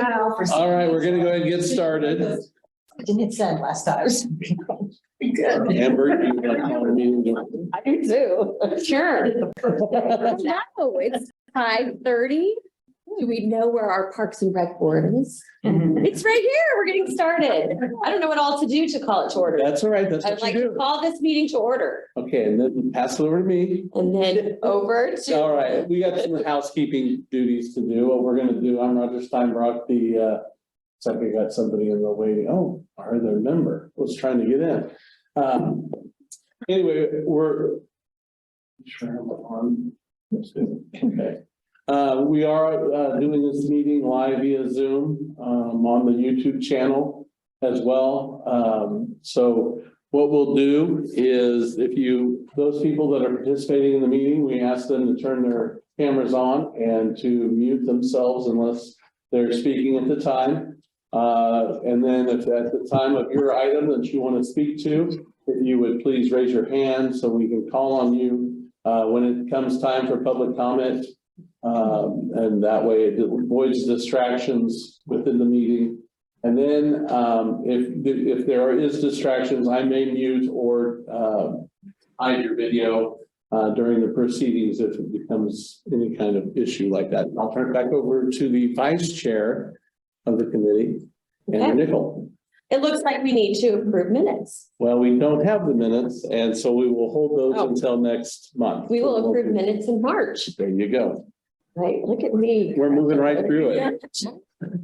All right, we're gonna go ahead and get started. I didn't hit send last time. Good. Amber, you want to call the meeting? I do too. Sure. No, it's 5:30. Do we know where our Parks and Rec board is? It's right here. We're getting started. I don't know what all to do to call it to order. That's all right, that's I'd what like you to do. call this meeting to order Okay, and then pass it over to me. and then over to. All right, we got some housekeeping duties to do. What we're gonna do, I'm Roger Steinbrock, the, it's like we got somebody in the waiting. Oh, are their member was trying to get in. Anyway, we're. Sure, I'm on. That's good. Okay. We are doing this meeting live via Zoom on the YouTube channel as well. So what we'll do is those people that are participating in the meeting, we ask them to turn their cameras on and to mute themselves unless they're speaking at the time. And then if at the time of your item that you want to speak to, if you would please raise your hand so we can call on you when it comes time for public comment. And that way it avoids distractions within the meeting. And then if there is distractions, I may mute or hide your video during the proceedings if it becomes any kind of issue like that. I'll turn it back over to the vice chair of the committee, Amber Nickel. It looks like we need to approve minutes. Well, we don't have the minutes, and so we will hold those until next month. We will approve minutes in March. There you go. Right, look at me. We're moving right through it. So it's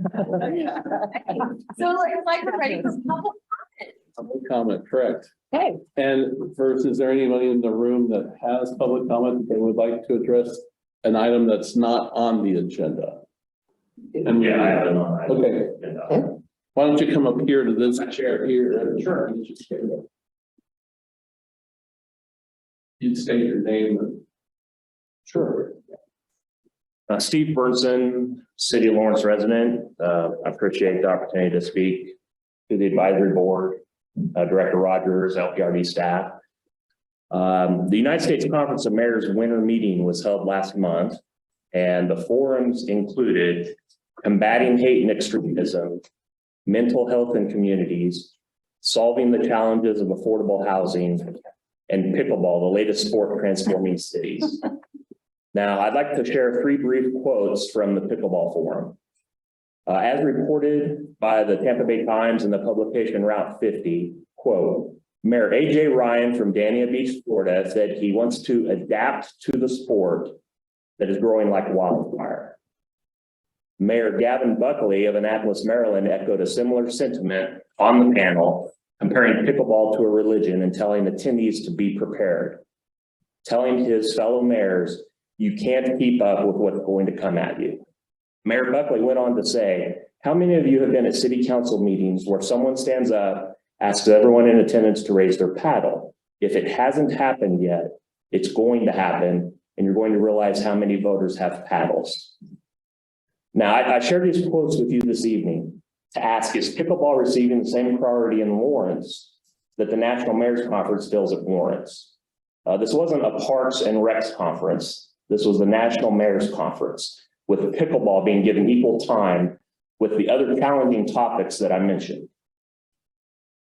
like we're ready for public Public comment, correct. comment. Okay. And first, is there anybody in the room that has public comment that they would like to address an item that's not on the agenda? And Yeah, I have it on. Okay. Why don't you come up here to this chair here? Sure. You'd state your name. Sure. Steve Burnson, City of Lawrence resident. I appreciate the opportunity to speak to the advisory board, Director Rogers, LPRD staff. The United States Conference of Mayors winter meeting was held last month, and the forums included combating hate and extremism, mental health in communities, solving the challenges of affordable housing, and pickleball, the latest sport transforming cities. Now, I'd like to share 3 brief quotes from the pickleball forum. As reported by the Tampa Bay Times and the publication Route 50, quote, Mayor AJ Ryan from Dania Beach, Florida, said he wants to adapt to the sport that is growing like wildfire. Mayor Gavin Buckley of Annapolis, Maryland, echoed a similar sentiment on the panel, comparing pickleball to a religion and telling attendees to be prepared, telling his fellow mayors, you can't keep up with what's going to come at you. Mayor Buckley went on to say, how many of you have been at city council meetings where someone stands up, asks everyone in attendance to raise their paddle? If it hasn't happened yet, it's going to happen, and you're going to realize how many voters have paddles. Now, I share these quotes with you this evening to ask, is pickleball receiving the same priority in Lawrence that the National Mayor's Conference feels it warrants? This wasn't a Parks and Recs conference. This was the National Mayor's Conference, with the pickleball being given equal time with the other challenging topics that I mentioned.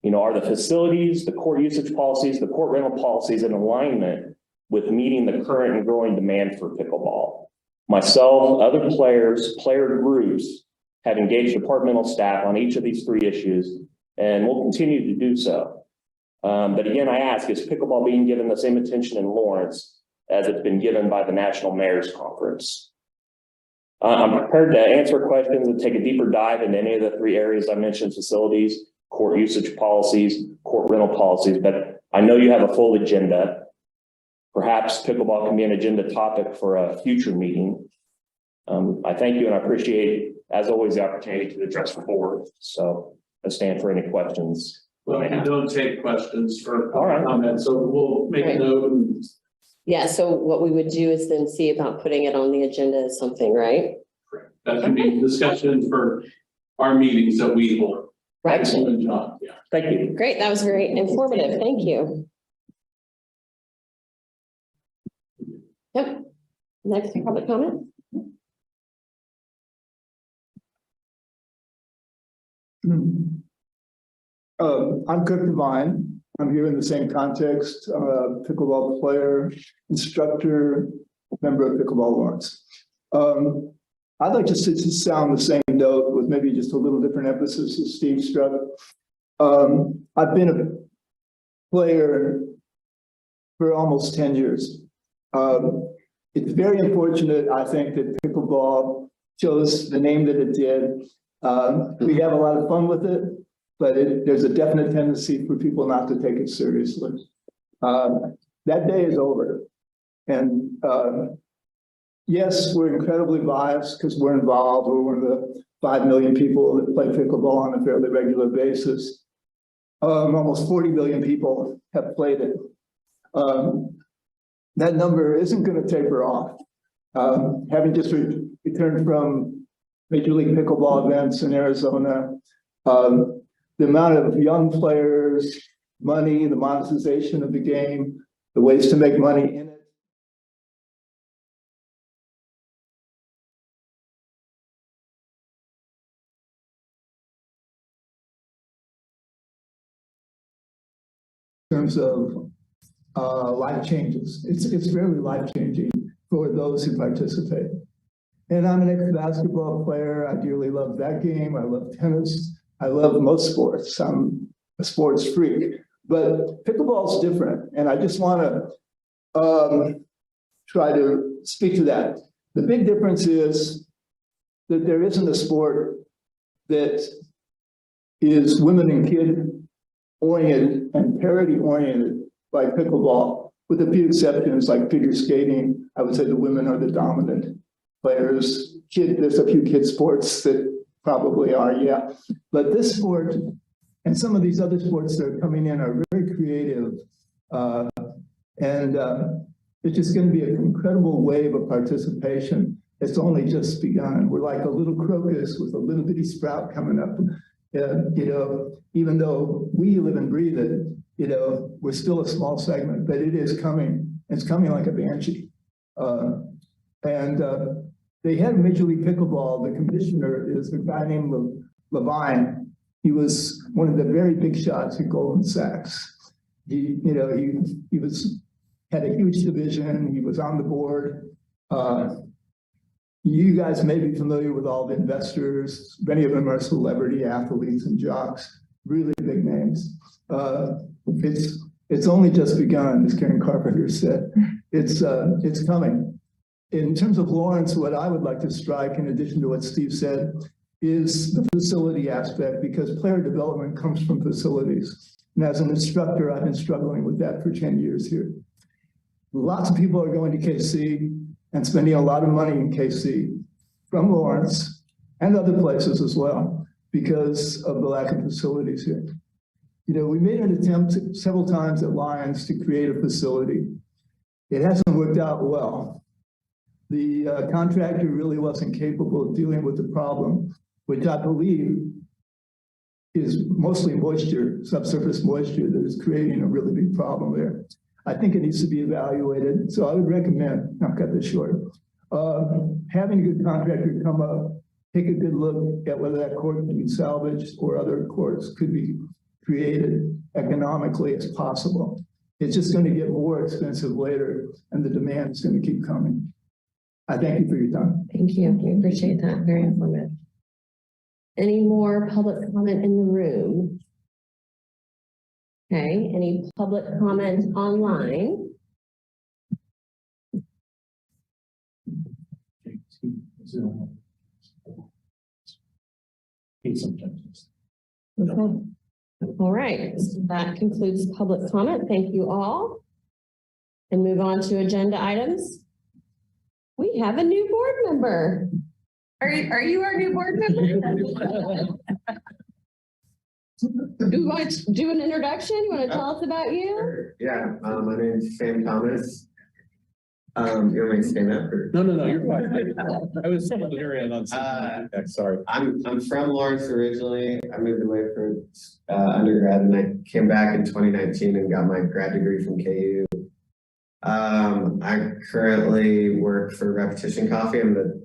You know, are the facilities, the court usage policies, the court rental policies in alignment with meeting the current and growing demand for pickleball? Myself, other player groups have engaged departmental staff on each of these 3 issues, and will continue to do so. But again, I ask, is pickleball being given the same attention in Lawrence as it's been given by the National Mayor's Conference? I'm prepared to answer questions and take a deeper dive into any of the 3 areas I mentioned: facilities, court usage policies, court rental policies, but I know you have a full agenda. Perhaps pickleball can be an agenda topic for a future meeting. I thank you and I appreciate, as always, the opportunity to address the board. So I stand for any questions. Well, we don't take questions for All right. comments, so we'll make a note. And Yeah, so what we would do is then see about putting it on the agenda as something, right? that can be discussion for our meetings that we hold. Right. Excellent job. Yeah. Thank you. Great, that was very informative. Thank you. Yep. Next public comment. I'm Kirk Devine. I'm here in the same context, pickleball player, instructor, member of Pickleball Lawrence. I'd like to sound the same note with maybe just a little different emphasis as Steve struck. I've been a player for almost 10 years. It's very unfortunate, I think, that pickleball chose the name that it did. We have a lot of fun with it, but there's a definite tendency for people not to take it seriously. That day is over. And yes, we're incredibly biased because we're involved. We're one of the 5 million people that play pickleball on a fairly regular basis. Almost 40 million people have played it. That number isn't going to taper off. Having just returned from Major League Pickleball events in Arizona, the amount of young players, money, the monetization of the game, the ways to make money in it. In terms of life changes, it's very life changing for those who participate. And I'm an ex-basketball player. I dearly love that game. I love tennis. I love most sports. I'm a sports freak, but pickleball is different. And I just want to try to speak to that. The big difference is that there isn't a sport that is women and kid oriented and parity oriented like pickleball, with a few exceptions like figure skating. I would say the women are the dominant players. There's a few kid sports that probably are, yeah. But this sport and some of these other sports that are coming in are very creative. And it's just going to be an incredible wave of participation. It's only just begun. We're like a little crocus with a little bitty sprout coming up. You know, even though we live and breathe it, you know, we're still a small segment, but it is coming. It's coming like a banshee. They had Major League Pickleball. The commissioner is a guy named Levine. He was one of the very big shots at Goldman Sachs. He had a huge division. He was on the board. You guys may be familiar with all the investors. Many of them are celebrity athletes and jocks, really big names. It's only just begun, as Karen Carpenter said. It's coming. In terms of Lawrence, what I would like to strike, in addition to what Steve said, is the facility aspect, because player development comes from facilities. And as an instructor, I've been struggling with that for 10 years here. Lots of people are going to KC and spending a lot of money in KC from Lawrence and other places as well because of the lack of facilities here. You know, we made an attempt several times at Lions to create a facility. It hasn't worked out well. The contractor really wasn't capable of dealing with the problem, which I believe is mostly moisture, subsurface moisture, that is creating a really big problem there. I think it needs to be evaluated. So I would recommend, I'll cut this short, having a good contractor come up, take a good look at whether that court can be salvaged or other courts could be created economically as possible. It's just going to get more expensive later, and the demand is going to keep coming. I thank you for your time. Thank you. We appreciate that. Very informative. Any more public comment in the room? Okay, any public comment online? Okay. All right, that concludes public comment. Thank you all. And move on to agenda items. We have a new board member. Are you our new board member? Do you want to do an introduction? You want to tell us about you? Sure. Yeah, my name is Sam Thomas. You want me to stand up? Or? No, you're fine. I was hearing on something. Sorry. I'm from Lawrence originally. I moved away for undergrad, and I came back in 2019 and got my grad degree from KU. I currently work for Repetition Coffee. I'm the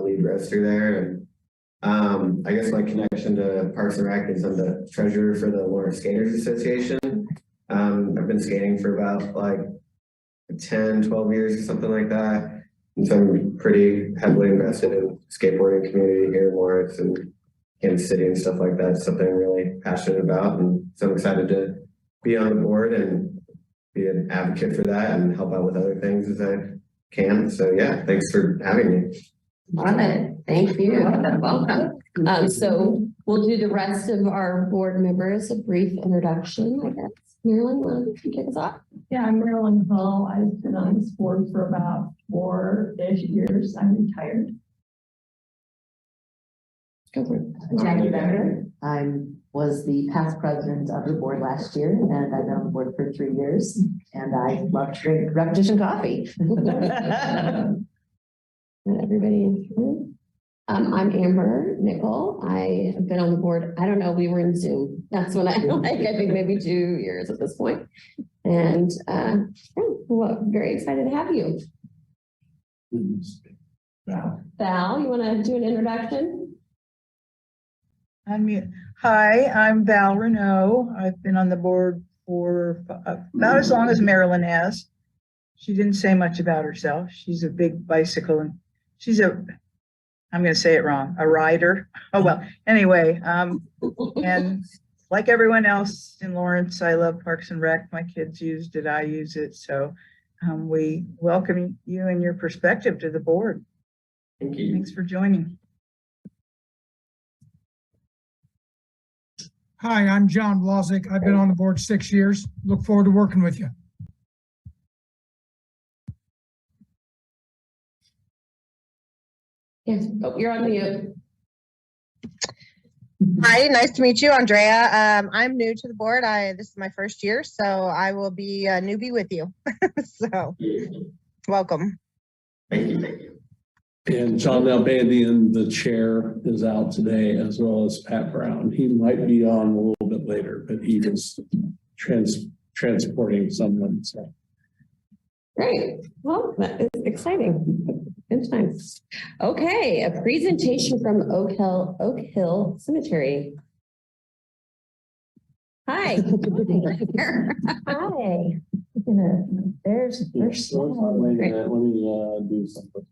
lead roaster there, and I guess my connection to Parks and Rec is I'm the treasurer for the Lawrence Skaters Association. I've been skating for about like 10, 12 years or something like that. And so I'm pretty heavily invested in skateboarding community here in Lawrence and Kansas City and stuff like that. It's something I'm really passionate about. And so I'm excited to be on the board and be an advocate for that and help out with other things as I can. So yeah, thanks for having me. Love it. Thank you. Welcome. So we'll do the rest of our board members a brief introduction, I guess. Marilyn, will you kick us off? Yeah, I'm Marilyn Hall. I've been on this board for about 4-ish years. I'm retired. Go for it. Jackie Becker. I was the past president of the board last year, and I've been on the board for 3 years, and I love to drink repetition coffee. Everybody in here. I'm Amber Nickel. I have been on the board. I don't know. We were in Zoom. That's when I think maybe 2 years at this point. And well, very excited to have you. Val, you want to do an introduction? Hi, I'm Val Renault. I've been on the board for about as long as Marilyn has. She didn't say much about herself. She's a big bicycle and she's I'm going to say it wrong, a rider. Oh, well, anyway, and like everyone else in Lawrence, I love Parks and Rec. My kids used it, I use it. So we welcome you and your perspective to the board. Thank you. Thanks for joining. Hi, I'm John Blazik. I've been on the board 6 years. Look forward to working with you. Yes. Oh, you're on mute. Hi, nice to meet you, Andrea. I'm new to the board. This is my first year, so I will be a newbie with you. So, welcome. Thank you. And John Nalbandian, the chair, is out today, as well as Pat Brown. He might be on a little bit later, but he was transporting someone. So. Great. Well, that is exciting. Good times. Okay, a presentation from Oak Hill Cemetery. Hi. Hi. There's Wait a minute, let me do something.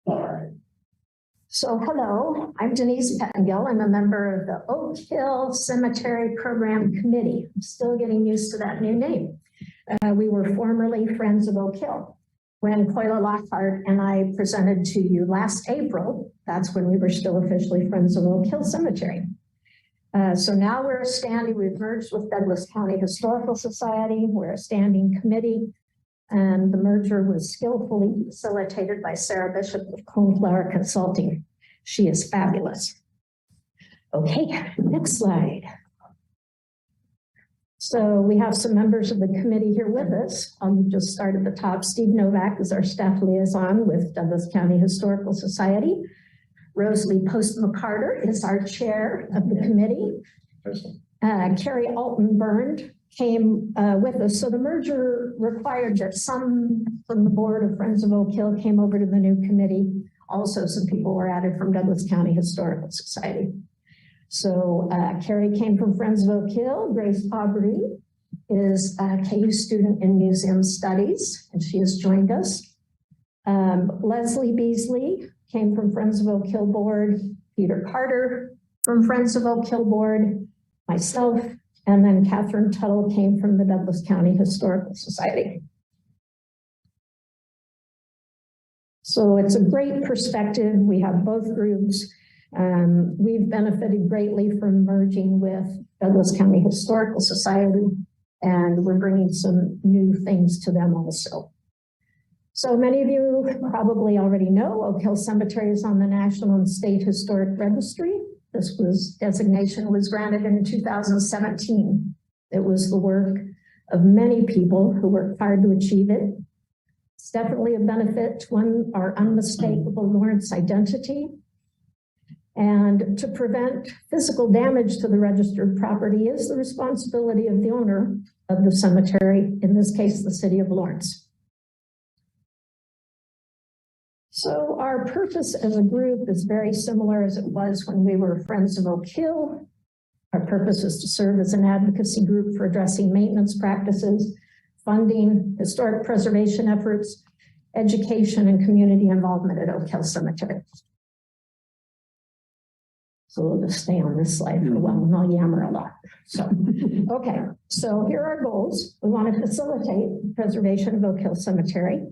All right. So hello, I'm Denise Pettengill. I'm a member of the Oak Hill Cemetery Program Committee. I'm still getting used to that new name. We were formerly Friends of Oak Hill. When Coila Lockhart and I presented to you last April, that's when we were still officially Friends of Oak Hill Cemetery. So now we've merged with Douglas County Historical Society. We're a standing committee. And the merger was skillfully facilitated by Sarah Bishop of Coneflower Consulting. She is fabulous. Okay, next slide. So we have some members of the committee here with us. I'll just start at the top. Steve Novak is our staff liaison with Douglas County Historical Society. Rosalie Post-McCarter is our chair of the committee. Carrie Alton-Burned came with us. So the merger required that some from the board of Friends of Oak Hill came over to the new committee. Also, some people were added from Douglas County Historical Society. So Carrie came from Friends of Oak Hill. Grace Aubrey is a KU student in museum studies, and she has joined us. Leslie Beasley came from Friends of Oak Hill board. Peter Carter from Friends of Oak Hill board. Myself, and then Catherine Tuttle came from the Douglas County Historical Society. So it's a great perspective. We have both groups. We've benefited greatly from merging with Douglas County Historical Society, and we're bringing some new things to them also. So many of you probably already know Oak Hill Cemetery is on the National and State Historic Registry. This designation was granted in 2017. It was the work of many people who worked hard to achieve it. It's definitely a benefit to our unmistakable Lawrence identity. And to prevent physical damage to the registered property is the responsibility of the owner of the cemetery, in this case, the city of Lawrence. So our purpose as a group is very similar as it was when we were Friends of Oak Hill. Our purpose is to serve as an advocacy group for addressing maintenance practices, funding, historic preservation efforts, education, and community involvement at Oak Hill Cemetery. So we'll just stay on this slide for a while and I'll yammer a lot. So, okay, so here are our goals. We want to facilitate preservation of Oak Hill Cemetery.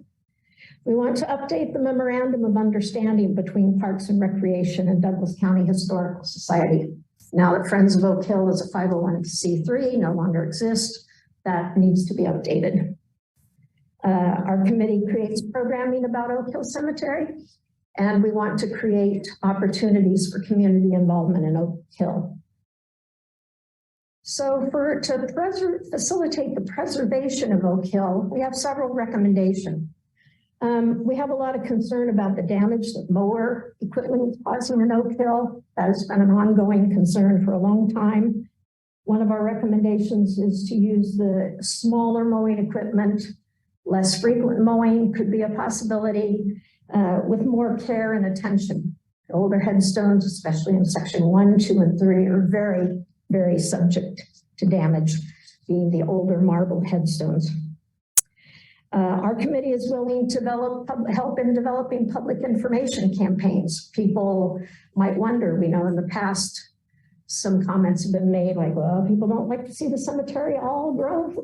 We want to update the memorandum of understanding between Parks and Recreation and Douglas County Historical Society. Now that Friends of Oak Hill is a 501c3, no longer exists, that needs to be updated. Our committee creates programming about Oak Hill Cemetery, and we want to create opportunities for community involvement in Oak Hill. So to facilitate the preservation of Oak Hill, we have several recommendations. We have a lot of concern about the damage that mower equipment is causing in Oak Hill. That has been an ongoing concern for a long time. One of our recommendations is to use the smaller mowing equipment. Less frequent mowing could be a possibility with more care and attention. Older headstones, especially in section 1, 2, and 3, are very, very subject to damage, being the older marble headstones. Our committee is willing to help in developing public information campaigns. People might wonder, we know in the past, some comments have been made like, well, people don't like to see the cemetery all grown.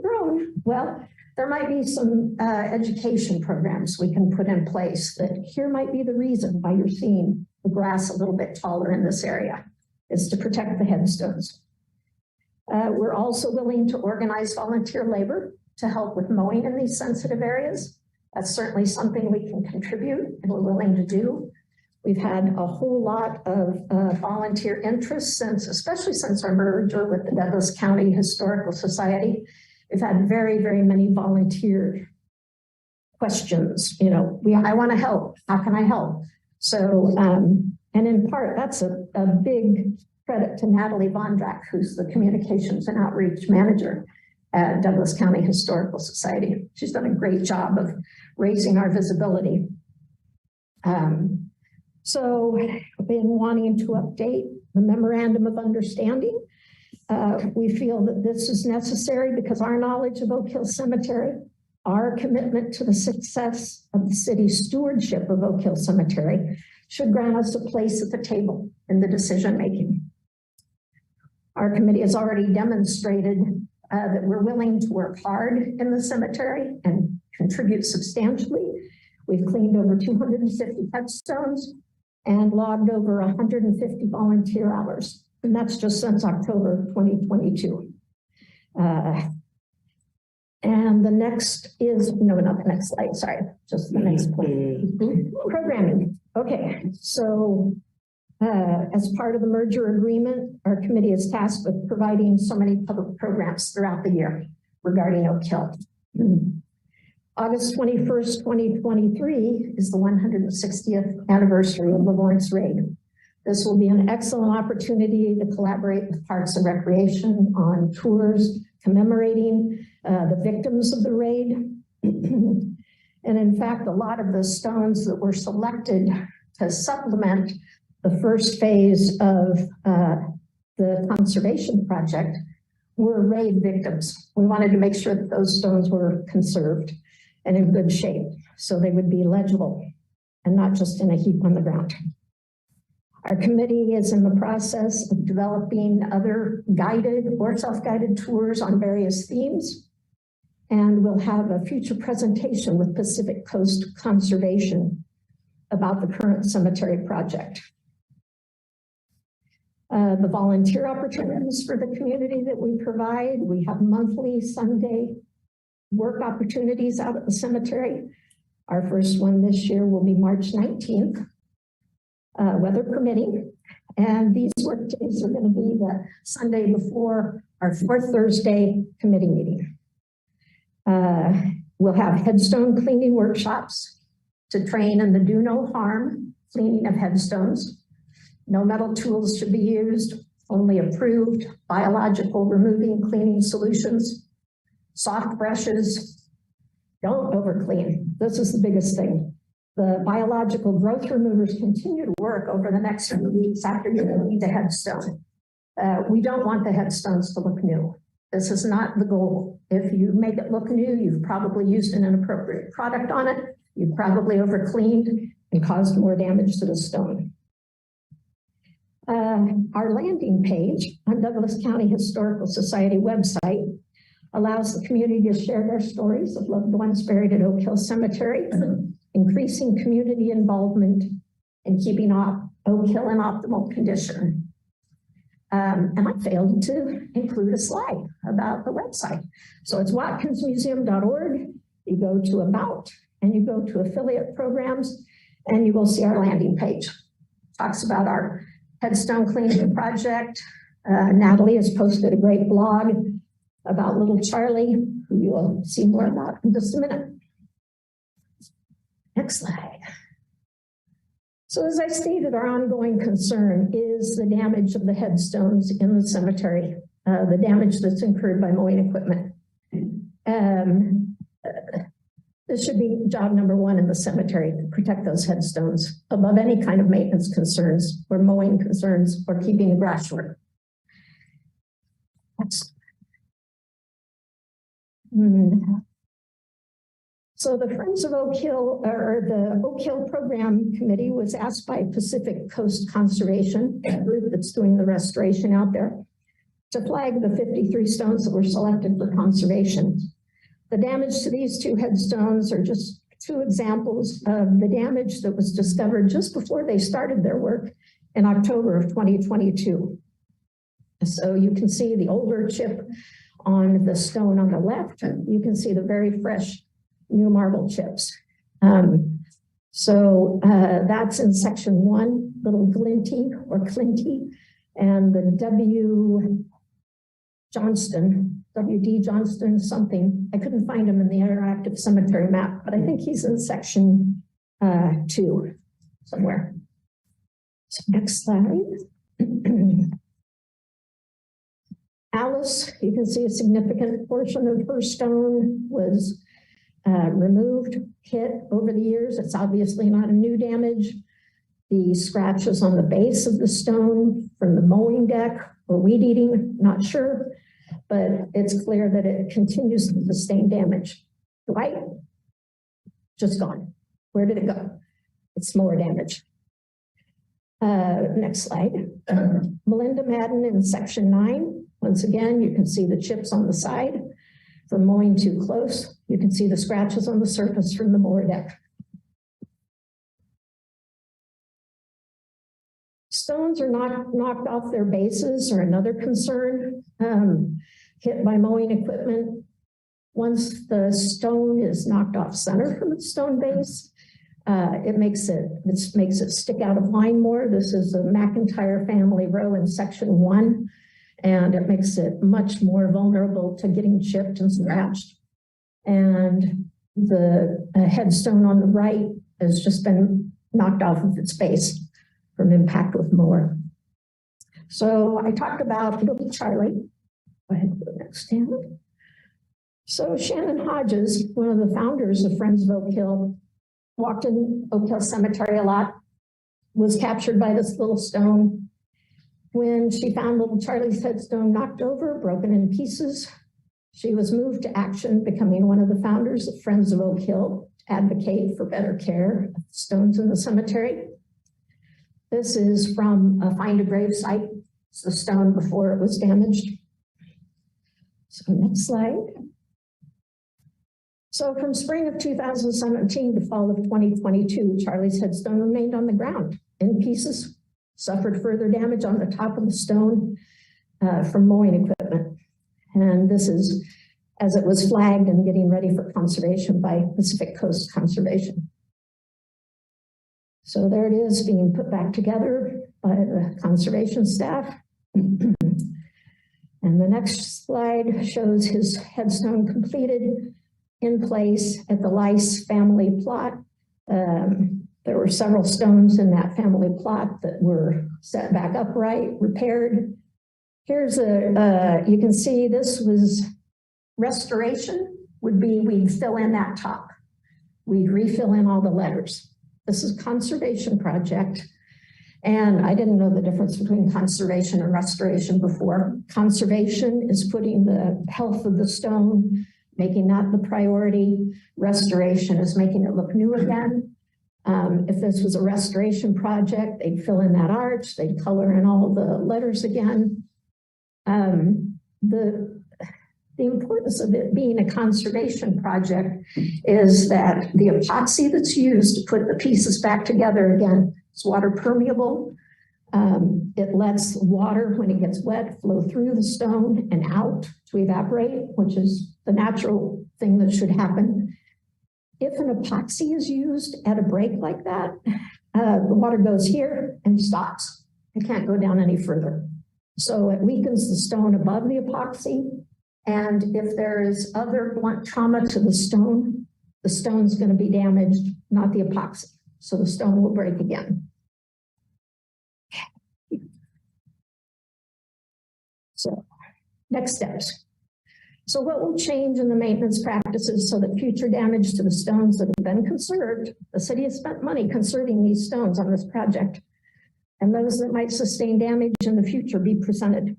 Well, there might be some education programs we can put in place that here might be the reason why you're seeing the grass a little bit taller in this area. It's to protect the headstones. We're also willing to organize volunteer labor to help with mowing in these sensitive areas. That's certainly something we can contribute and we're willing to do. We've had a whole lot of volunteer interest especially since our merger with the Douglas County Historical Society. We've had very, very many volunteer questions. You know, I want to help. How can I help? So, and in part, that's a big credit to Natalie Vondrack, who's the communications and outreach manager at Douglas County Historical Society. She's done a great job of raising our visibility. So I've been wanting to update the memorandum of understanding. We feel that this is necessary because our knowledge of Oak Hill Cemetery, our commitment to the success of the city's stewardship of Oak Hill Cemetery should grant us a place at the table in the decision-making. Our committee has already demonstrated that we're willing to work hard in the cemetery and contribute substantially. We've cleaned over 250 headstones and logged over 150 volunteer hours. And that's just since October 2022. And the next is, no, not the next slide, sorry, just the next point. Programming. Okay, so as part of the merger agreement, our committee is tasked with providing so many public programs throughout the year regarding Oak Hill. August 21st, 2023 is the 160th anniversary of the Lawrence Raid. This will be an excellent opportunity to collaborate with Parks and Recreation on tours commemorating the victims of the raid. And in fact, a lot of the stones that were selected to supplement the first phase of the conservation project were raid victims. We wanted to make sure that those stones were conserved and in good shape so they would be legible and not just in a heap on the ground. Our committee is in the process of developing other guided or self-guided tours on various themes, and we'll have a future presentation with Pacific Coast Conservation about the current cemetery project. The volunteer opportunities for the community that we provide, we have monthly Sunday work opportunities out at the cemetery. Our first one this year will be March 19th. Weather permitting, and these work days are going to be the Sunday before our fourth Thursday committee meeting. We'll have headstone cleaning workshops to train in the do no harm cleaning of headstones. No metal tools should be used, only approved biological removing cleaning solutions. Soft brushes, don't overclean. This is the biggest thing. The biological growth removers continue to work over the next few weeks after you leave the headstone. We don't want the headstones to look new. This is not the goal. If you make it look new, you've probably used an inappropriate product on it. You've probably overcleaned and caused more damage to the stone. Our landing page on Douglas County Historical Society website allows the community to share their stories of loved ones buried at Oak Hill Cemetery, increasing community involvement and keeping Oak Hill in optimal condition. And I failed to include a slide about the website. So it's watkinsmuseum.org. You go to About, and you go to Affiliate Programs, and you will see our landing page. Talks about our headstone cleaning project. Natalie has posted a great blog about little Charlie, who you will see more about in just a minute. Next slide. So as I stated, our ongoing concern is the damage of the headstones in the cemetery, the damage that's incurred by mowing equipment. This should be job number one in the cemetery, to protect those headstones above any kind of maintenance concerns or mowing concerns or keeping the grass short. So the Friends of Oak Hill, or the Oak Hill Program Committee, was asked by Pacific Coast Conservation, a group that's doing the restoration out there, to flag the 53 stones that were selected for conservation. The damage to these two headstones are just two examples of the damage that was discovered just before they started their work in October of 2022. So you can see the older chip on the stone on the left. You can see the very fresh new marble chips. That's in section 1, little Glinty or Clinty, and the W.D. Johnston something. I couldn't find him in the interactive cemetery map, but I think he's in section 2 somewhere. So next slide. Alice, you can see a significant portion of her stone was removed, hit over the years. It's obviously not a new damage. The scratches on the base of the stone from the mowing deck or weed eating, not sure, but it's clear that it continues to sustain damage. Right? Just gone. Where did it go? It's more damage. Next slide. Melinda Madden in section 9. Once again, you can see the chips on the side from mowing too close. You can see the scratches on the surface from the mower deck. Stones are knocked off their bases are another concern. Hit by mowing equipment. Once the stone is knocked off center from its stone base, it makes it stick out of line more. This is a McIntyre family row in section 1. And it makes it much more vulnerable to getting chipped and scratched. And the headstone on the right has just been knocked off of its base from impact with mower. So I talked about little Charlie. Go ahead to the next stand. So Shannon Hodges, one of the founders of Friends of Oak Hill, walked in Oak Hill Cemetery a lot, was captured by this little stone. When she found little Charlie's headstone knocked over, broken in pieces, she was moved to action, becoming one of the founders of Friends of Oak Hill, to advocate for better care of stones in the cemetery. This is from a Find a Grave site. It's the stone before it was damaged. So next slide. So from spring of 2017 to fall of 2022, Charlie's headstone remained on the ground in pieces, suffered further damage on the top of the stone from mowing equipment. And this is as it was flagged and getting ready for conservation by Pacific Coast Conservation. So there it is being put back together by the conservation staff. And the next slide shows his headstone completed in place at the Lice family plot. There were several stones in that family plot that were set back upright, repaired. Here's you can see this was restoration would be we'd fill in that top. We'd refill in all the letters. This is a conservation project. And I didn't know the difference between conservation and restoration before. Conservation is putting the health of the stone, making that the priority. Restoration is making it look new again. If this was a restoration project, they'd fill in that arch, they'd color in all the letters again. The importance of it being a conservation project is that the epoxy that's used to put the pieces back together again, it's water permeable. It lets water, when it gets wet, flow through the stone and out to evaporate, which is the natural thing that should happen. If an epoxy is used at a break like that, the water goes here and stops. It can't go down any further. So it weakens the stone above the epoxy. And if there is other blunt trauma to the stone's going to be damaged, not the epoxy. So the stone will break again. So next steps. So what will change in the maintenance practices so that future damage to the stones that have been conserved, the city has spent money conserving these stones on this project, and those that might sustain damage in the future be presented.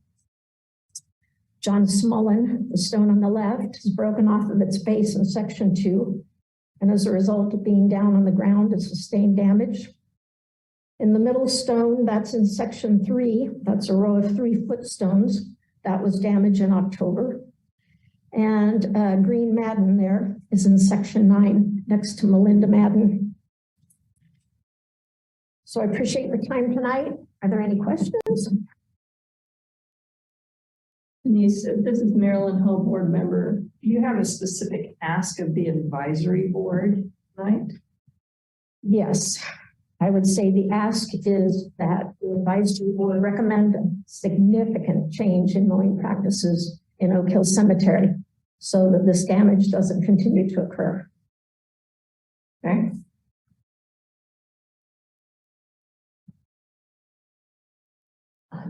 John Smullen, the stone on the left, is broken off of its base in section 2, and as a result of being down on the ground, it sustained damage. In the middle stone, that's in section 3, that's a row of 3-foot stones. That was damaged in October. And Green Madden there is in section 9, next to Melinda Madden. So I appreciate your time tonight. Are there any questions? Denise, this is Marilyn Hull, board member. Do you have a specific ask of the advisory board tonight? Yes, I would say the ask is that the advisory board recommend a significant change in mowing practices in Oak Hill Cemetery so that this damage doesn't continue to occur. Okay.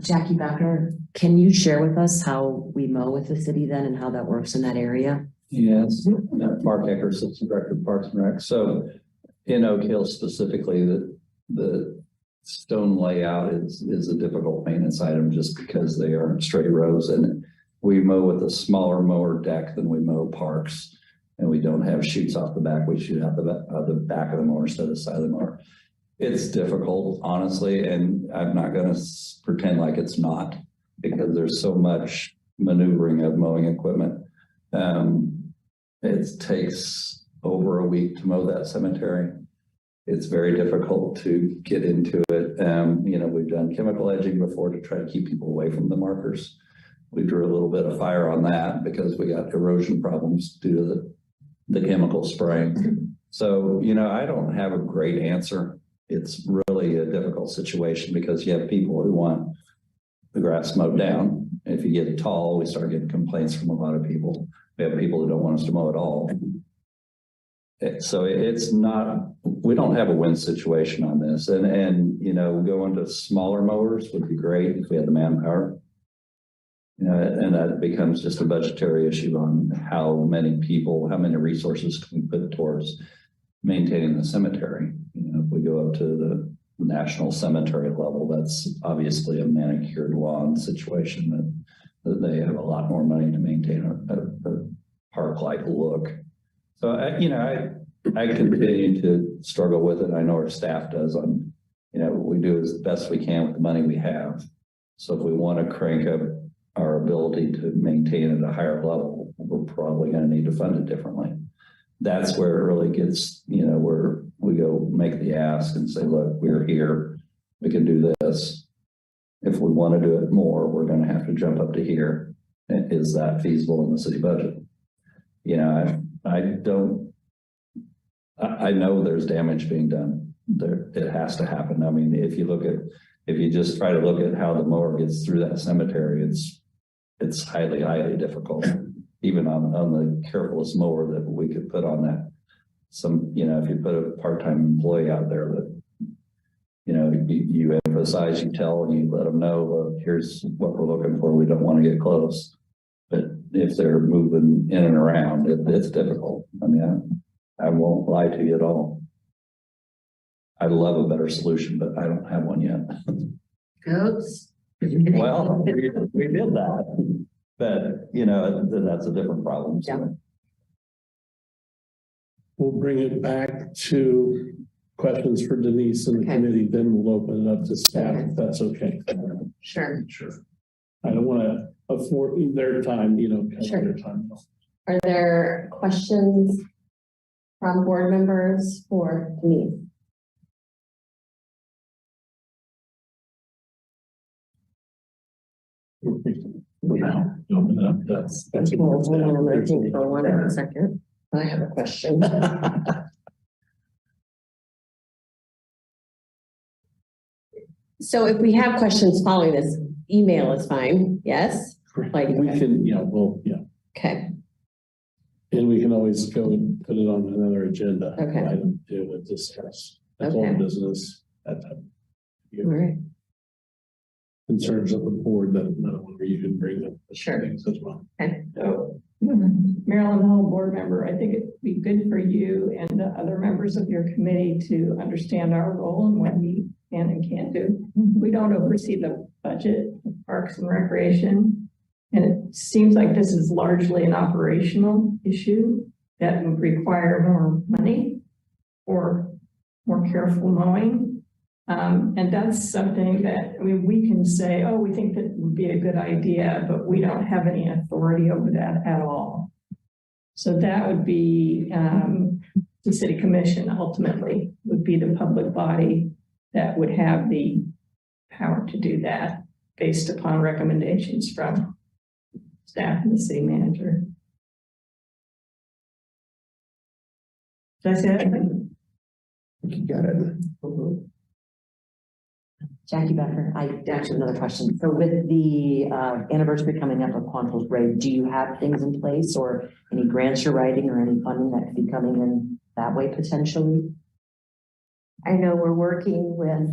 Jackie Becker, can you share with us how we mow with the city then and how that works in that area? Yes, Mark Ecker, Assistant Director of Parks and Rec. So in Oak Hill specifically, the stone layout is a difficult maintenance item just because they aren't straight rows, and we mow with a smaller mower deck than we mow parks, and we don't have chutes off the back. We shoot out the back of the mower instead of the side of the mower. It's difficult, honestly, and I'm not going to pretend like it's not, because there's so much maneuvering of mowing equipment. It takes over a week to mow that cemetery. It's very difficult to get into it. You know, we've done chemical edging before to try to keep people away from the markers. We drew a little bit of fire on that because we got erosion problems due to the chemical spraying. So, you know, I don't have a great answer. It's really a difficult situation because you have people who want the grass mowed down. If you get tall, we start getting complaints from a lot of people. We have people who don't want us to mow at all. So it's not, we don't have a win situation on this. And you know, going to smaller mowers would be great if we had the manpower. You know, and that becomes just a budgetary issue on how many people, how many resources can we put towards maintaining the cemetery. You know, if we go up to the national cemetery level, that's obviously a manicured lawn situation that they have a lot more money to maintain a park-like look. So, you know, I continue to struggle with it. I know our staff does on, you know, we do as best we can with the money we have. So if we want to crank up our ability to maintain at a higher level, we're probably going to need to fund it differently. That's where it really gets, you know, where we go make the ask and say, look, we're here, we can do this. If we want to do it more, we're going to have to jump up to here. Is that feasible in the city budget? You know, I know there's damage being done there. It has to happen. I mean, if you just try to look at how the mower gets through that cemetery, it's highly, highly difficult. Even on the carefulest mower that we could put on that. You know, if you put a part-time employee out there that, you know, you emphasize, you tell, and you let them know, here's what we're looking for. We don't want to get close. But if they're moving in and around, it's difficult. I mean, I won't lie to you at all. I'd love a better solution, but I don't have one yet. Goats. Well, we did that, but you know, that's a different problem. So. Yeah. We'll bring it back to questions for Denise and the committee, then we'll open it up to staff, if that's okay. Sure. I don't want to afford their time, you know, cut their time. Are there questions from board members for Denise? Open it up. That's Well, hold on, I'm gonna think for 1 second. I have a question. So if we have questions following this, email is fine, yes? Like, we can, yeah, well, yeah. okay, And we can always go and put it on another agenda. Okay. Item to discuss. That's all Okay. business. That type of all right. concerns of the board that where you can bring up Sure. things as well. So, Marilyn Hull, board member, I think it'd be good for you and the other members of your committee to understand our role and what we can and can't do. We don't oversee the budget of Parks and Recreation. And it seems like this is largely an operational issue that would require more money or more careful mowing. And that's something that, I mean, we can say, oh, we think that would be a good idea, but we don't have any authority over that at all. So that would be the city commission ultimately would be the public body that would have the power to do that based upon recommendations from staff and the city manager. Did I say that? You got it. Jackie Becker, I actually have another question. So with the anniversary coming up of Quantrill's Raid, do you have things in place or any grants you're writing or any funding that could be coming in that way potentially? I know we're working with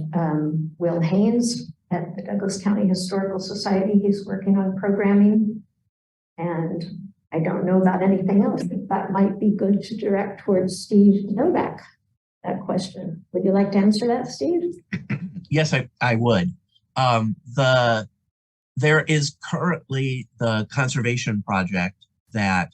Will Haynes at the Douglas County Historical Society. He's working on programming. And I don't know about anything else. That might be good to direct towards Steve Novak, that question. Would you like to answer that, Steve? Yes, I would. There is currently the conservation project that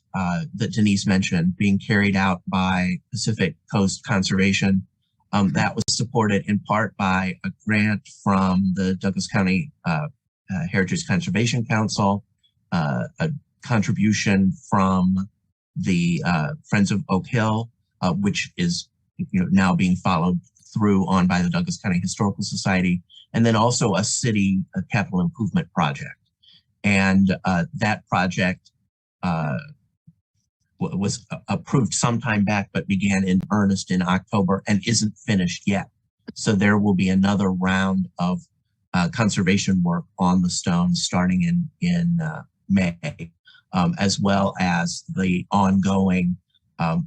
Denise mentioned being carried out by Pacific Coast Conservation. That was supported in part by a grant from the Douglas County Heritage Conservation Council, a contribution from the Friends of Oak Hill, which is now being followed through on by the Douglas County Historical Society, and then also a city capital improvement project. And that project was approved some time back, but began in earnest in October and isn't finished yet. So there will be another round of conservation work on the stones starting in May, as well as the ongoing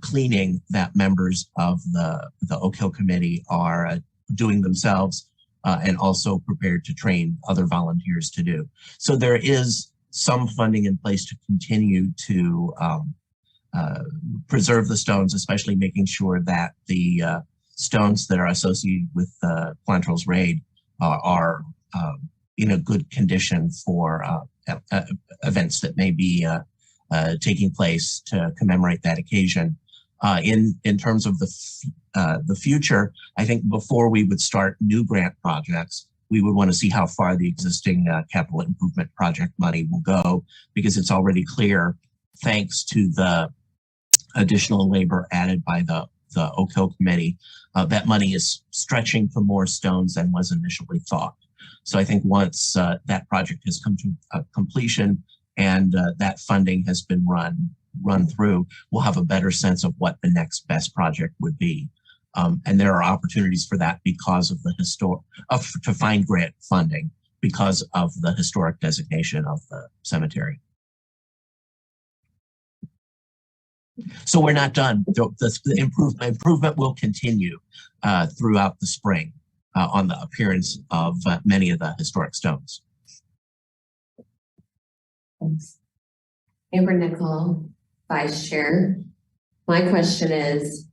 cleaning that members of the Oak Hill Committee are doing themselves and also prepared to train other volunteers to do. So there is some funding in place to continue to preserve the stones, especially making sure that the stones that are associated with Quantrill's Raid are in a good condition for events that may be taking place to commemorate that occasion. In terms of the future, I think before we would start new grant projects, we would want to see how far the existing capital improvement project money will go, because it's already clear, thanks to the additional labor added by the Oak Hill Committee, that money is stretching to more stones than was initially thought. So I think once that project has come to completion and that funding has been run through, we'll have a better sense of what the next best project would be. And there are opportunities for that because of the to find grant funding because of the historic designation of the cemetery. So we're not done. The improvement will continue throughout the spring on the appearance of many of the historic stones. Thanks. Amber Nickel, Vice Chair. My question is,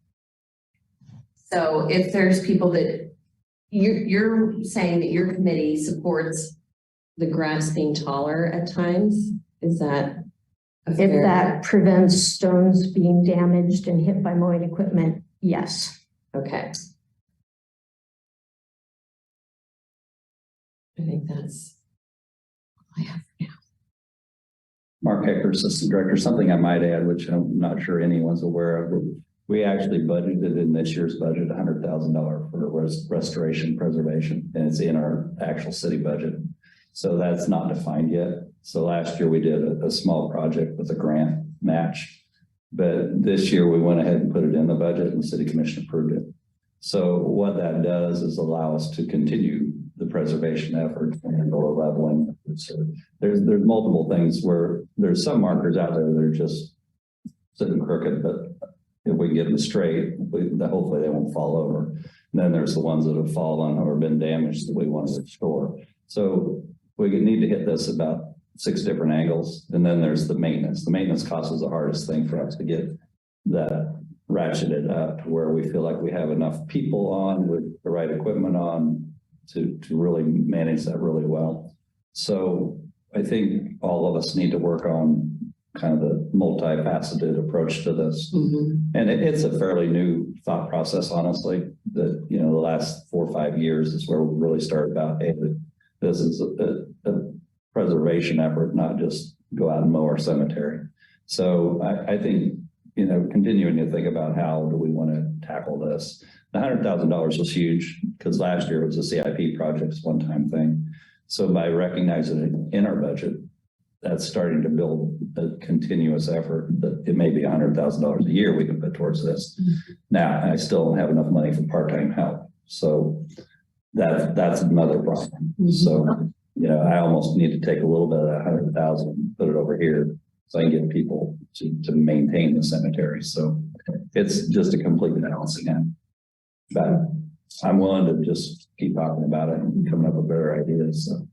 So if there's people that you're saying that your committee supports the grass being taller at times, is that? If that prevents stones being damaged and hit by mowing equipment, yes. Okay. I think that's all I have for now. Mark Hecker, Assistant Director, something I might add, which I'm not sure anyone's aware of. We actually budgeted in this year's budget $100,000 for restoration preservation, and it's in our actual city budget. So that's not defined yet. So last year we did a small project with a grant match, but this year we went ahead and put it in the budget and the city commission approved it. So what that does is allow us to continue the preservation effort and lower leveling. So there's multiple things where there's some markers out there that are just sitting crooked, but if we get them straight, hopefully they won't fall over. And then there's the ones that have fallen or been damaged that we want to restore. So we need to hit this about 6 different angles. And then there's the maintenance. The maintenance cost is the hardest thing for us to get that ratcheted up to where we feel like we have enough people on with the right equipment on to really manage that really well. So I think all of us need to work on kind of the multifaceted approach to this. Mm-hmm. And it's a fairly new thought process, honestly, that, the last 4 or 5 years is where we really started about, hey, this is a preservation effort, not just go out and mow our cemetery. So I think, continuing to think about how do we want to tackle this. The $100,000 was huge because last year it was a CIP project, one-time thing. So by recognizing it in our budget, that's starting to build a continuous effort that it may be $100,000 a year we can put towards this. Now, I still don't have enough money for part-time help. So that's another problem. So, I almost need to take a little bit of that 100,000 and put it over here so I can get people to maintain the cemetery. So it's just a complete balancing act. But I'm willing to just keep talking about it and coming up with better ideas. So.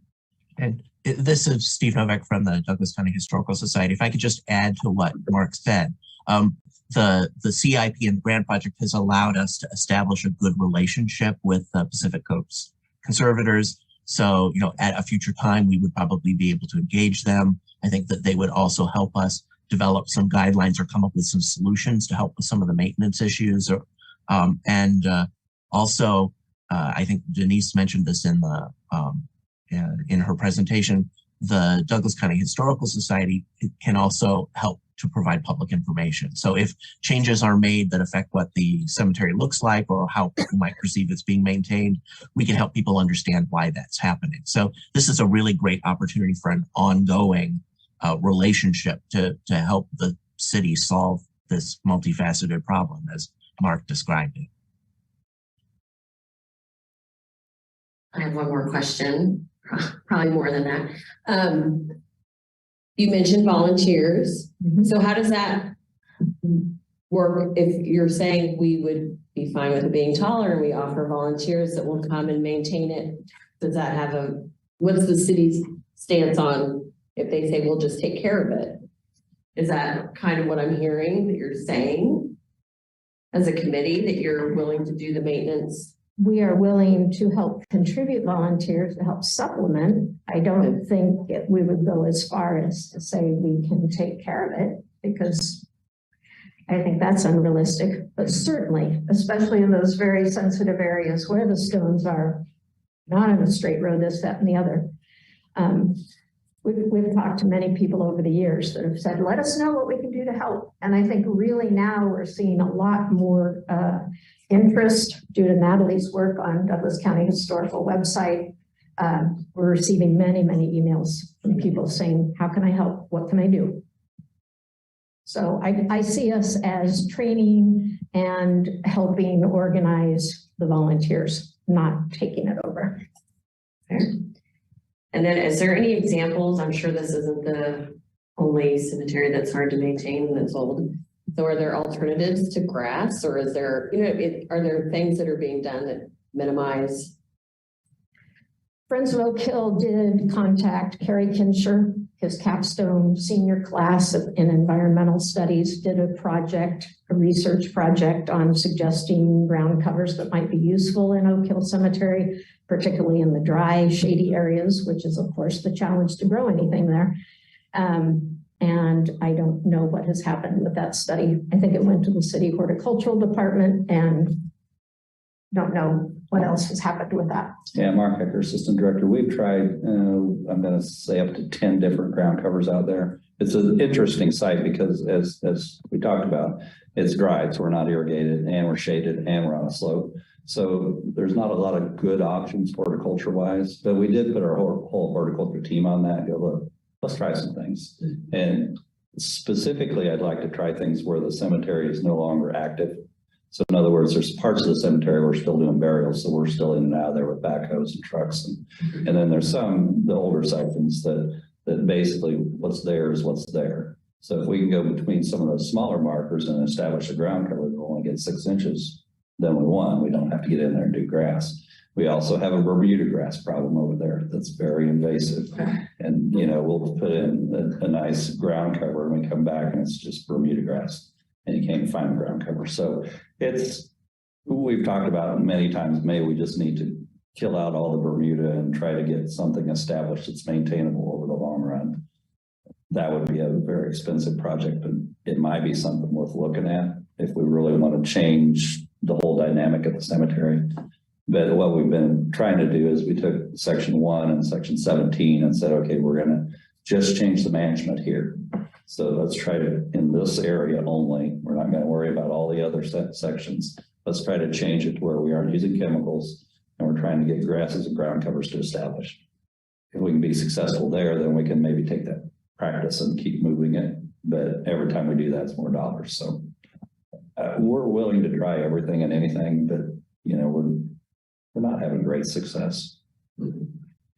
And this is Steve Novak from the Douglas County Historical Society. If I could just add to what Mark said, the CIP and the grant project has allowed us to establish a good relationship with Pacific Coast conservators. So, at a future time, we would probably be able to engage them. I think that they would also help us develop some guidelines or come up with some solutions to help with some of the maintenance issues. Also, I think Denise mentioned this in her presentation, the Douglas County Historical Society can also help to provide public information. So if changes are made that affect what the cemetery looks like or how people might perceive it's being maintained, we can help people understand why that's happening. So this is a really great opportunity for an ongoing relationship to help the city solve this multifaceted problem as Mark described it. I have one more question, probably more than that. You mentioned volunteers. Mm-hmm. So how does that work if you're saying we would be fine with it being taller and we offer volunteers that will come and maintain it? Does that have what's the city's stance on if they say we'll just take care of it? Is that kind of what I'm hearing that you're saying as a committee, that you're willing to do the maintenance? We are willing to help contribute volunteers to help supplement. I don't think we would go as far as to say we can take care of it, because I think that's unrealistic. But certainly, especially in those very sensitive areas where the stones are not on a straight road, this, that, and the other. We've talked to many people over the years that have said, let us know what we can do to help. And I think really now we're seeing a lot more interest due to Natalie's work on Douglas County Historical website. We're receiving many, many emails from people saying, how can I help? What can I do? So I see us as training and helping organize the volunteers, not taking it over. Okay. And then is there any examples? I'm sure this isn't the only cemetery that's hard to maintain and that's old. So are there alternatives to grass, or is there, are there things that are being done that minimize? Friends of Oak Hill did contact Carrie Kincher his capstone senior class in environmental studies did a project, a research project on suggesting ground covers that might be useful in Oak Hill Cemetery, particularly in the dry, shady areas, which is of course the challenge to grow anything there. And I don't know what has happened with that study. I think it went to the city horticultural department and don't know what else has happened with that. Yeah, Mark Hecker, Assistant Director, we've tried, I'm going to say up to 10 different ground covers out there. It's an interesting site because as we talked about, it's dry, so we're not irrigated and we're shaded and we're on a slope. So there's not a lot of good options horticulture wise, but we did put our whole horticulture team on that and go, look, let's try some things. And specifically, I'd like to try things where the cemetery is no longer active. So in other words, there's parts of the cemetery we're still doing burials, so we're still in and out of there with backhoes and trucks. And then there's the older sections that basically what's there is what's there. So if we can go between some of those smaller markers and establish a ground cover that will only get 6 inches, then we won. We don't have to get in there and do grass. We also have a Bermuda grass problem over there that's very invasive. And, you know, we'll put in a nice ground cover and we come back and it's just Bermuda grass and you can't find the ground cover. So we've talked about it many times, maybe we just need to kill out all the Bermuda and try to get something established that's maintainable over the long run. That would be a very expensive project, but it might be something worth looking at if we really want to change the whole dynamic of the cemetery. But what we've been trying to do is we took section 1 and section 17 and said, okay, we're going to just change the management here. So let's try to, in this area only, we're not going to worry about all the other sections. Let's try to change it to where we aren't using chemicals and we're trying to get grasses and ground covers to establish. If we can be successful there, then we can maybe take that practice and keep moving it. But every time we do that, it's more dollars. So we're willing to try everything and anything, but you know, we're not having great success.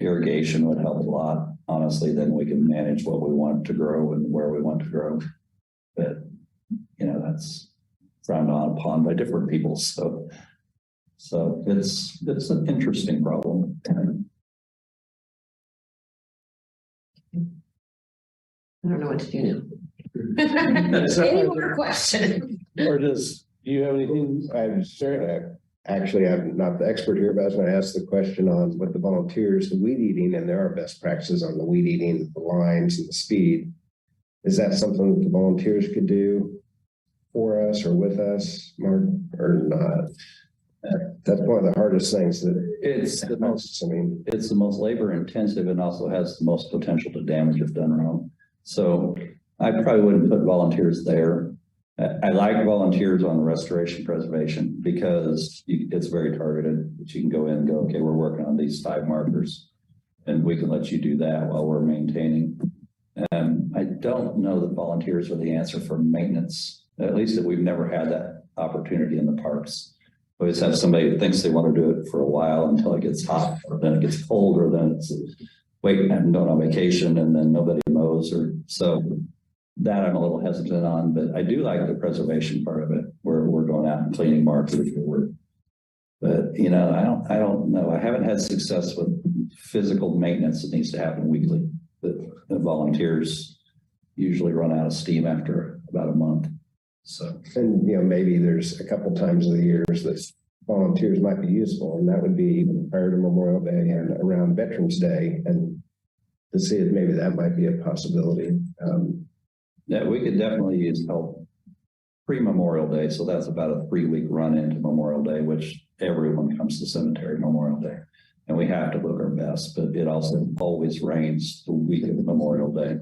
Irrigation would help a lot, honestly, then we can manage what we want to grow and where we want to grow. But, you know, that's frowned upon by different people. So it's an interesting problem. I don't know what to do now. Any more questions? Or do you have anything? Actually, I'm not the expert here, but I was going to ask the question on with the volunteers, the weed eating, and there are best practices on the weed eating, the lines and the speed. Is that something that the volunteers could do for us or with us, Mark, or not? That's one of the hardest things that it's the most labor intensive and also has the most potential to damage if done wrong. So I probably wouldn't put volunteers there. I like volunteers on restoration preservation because it's very targeted, but you can go in and go, okay, we're working on these 5 markers and we can let you do that while we're maintaining. I don't know that volunteers are the answer for maintenance, at least that we've never had that opportunity in the parks. We always have somebody who thinks they want to do it for a while until it gets hot, or then it gets cold, or then it's wait and going on vacation and then nobody mows, or so. That I'm a little hesitant on, but I do like the preservation part of it, where we're going out and cleaning markers. But you know, I don't know. I haven't had success with physical maintenance that needs to happen weekly. The volunteers usually run out of steam after about a month. So, and you know, maybe there's a couple times of the years that volunteers might be useful, and that would be prior to Memorial Day and around Veterans Day, and to see if maybe that might be a possibility. Yeah, we could definitely use help pre-Memorial Day. So that's about a 3-week run into Memorial Day, which everyone comes to the cemetery Memorial Day. And we have to look our best, but it also always rains the week of Memorial Day.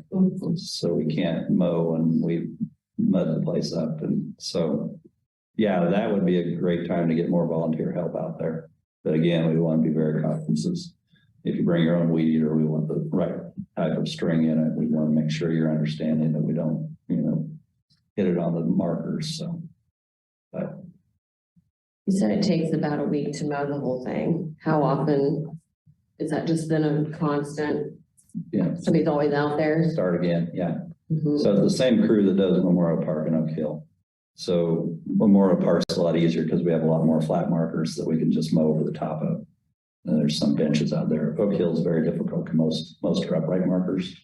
So we can't mow and we mud the place up. And so, yeah, that would be a great time to get more volunteer help out there. But again, we want to be very cautious. If you bring your own weed eater, we want the right type of string in it. We want to make sure you're understanding that we don't, you know, hit it on the markers. So, but you said it takes about a week to mow the whole thing. How often is that? Just then a constant? Yeah, somebody's always out there. Start again, yeah. So it's the same crew that does Memorial Park and Oak Hill. So Memorial Park's a lot easier because we have a lot more flat markers that we can just mow over the top of. And there's some benches out there. Oak Hill is very difficult. Most are upright markers.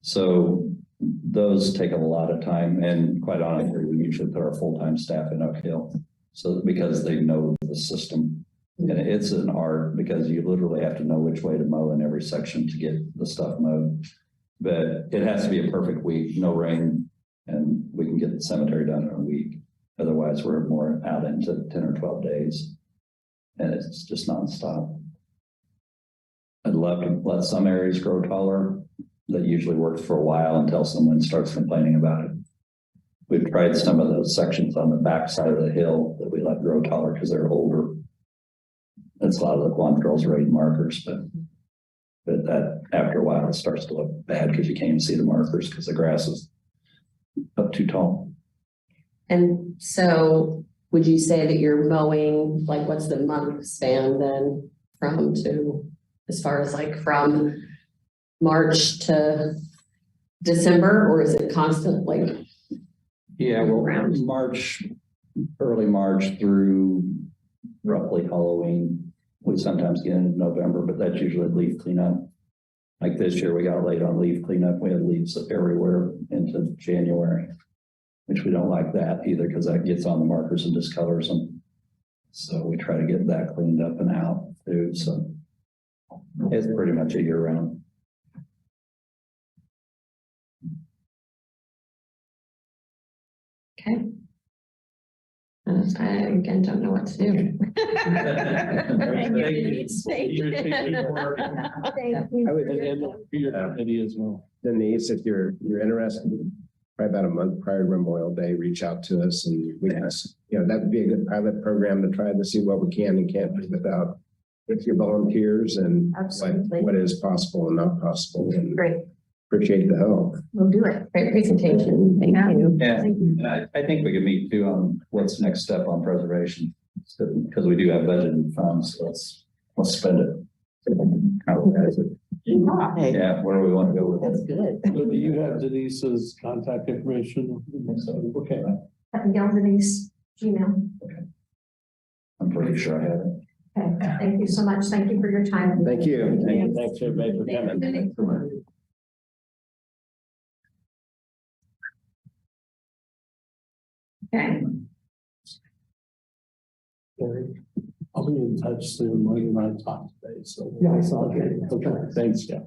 So those take a lot of time, and quite honestly, we usually put our full-time staff in Oak Hill. So because they know the system, and it's an art because you literally have to know which way to mow in every section to get the stuff mowed. But it has to be a perfect week, no rain, and we can get the cemetery done in a week. Otherwise, we're more out into 10 or 12 days, and it's just nonstop. I'd love to let some areas grow taller. That usually works for a while until someone starts complaining about it. We've tried some of those sections on the back side of the hill that we let grow taller because they're older. That's a lot of the Quantrill's raid markers, but that after a while it starts to look bad because you can't even see the markers because the grass is up too tall. And so would you say that you're mowing, like what's the month span then from to, as far as like from March to December, or is it constant like? Yeah, well, March, early March through roughly Halloween. We sometimes get into November, but that's usually leaf cleanup. Like this year, we got late on leaf cleanup. We had leaves everywhere into January, which we don't like that either because that gets on the markers and discolors them. So we try to get that cleaned up and out too. So it's pretty much a year round. Okay. I again don't know what to do. Thank you. I would for your committee as well. Denise, if you're interested, probably about a month prior to Memorial Day, reach out to us and we can, that'd be a good pilot program to try to see what we can and can't do with your volunteers and what is possible and not possible. And great. Appreciate the help. We'll do it. Great presentation. Thank you. Yeah, and I think we can meet too on what's the next step on preservation, because we do have budgeted funds. So let's spend it. Yeah, where do we want to go with That's it? good. So do you have Denise's contact information? Okay. Denise, Gmail. I'm pretty sure I have it. Okay, thank you so much. Thank you for your time. Thank you. Thanks everybody for coming. Okay. I'll be in touch soon when I talk today. So yeah, okay. Thanks, yeah.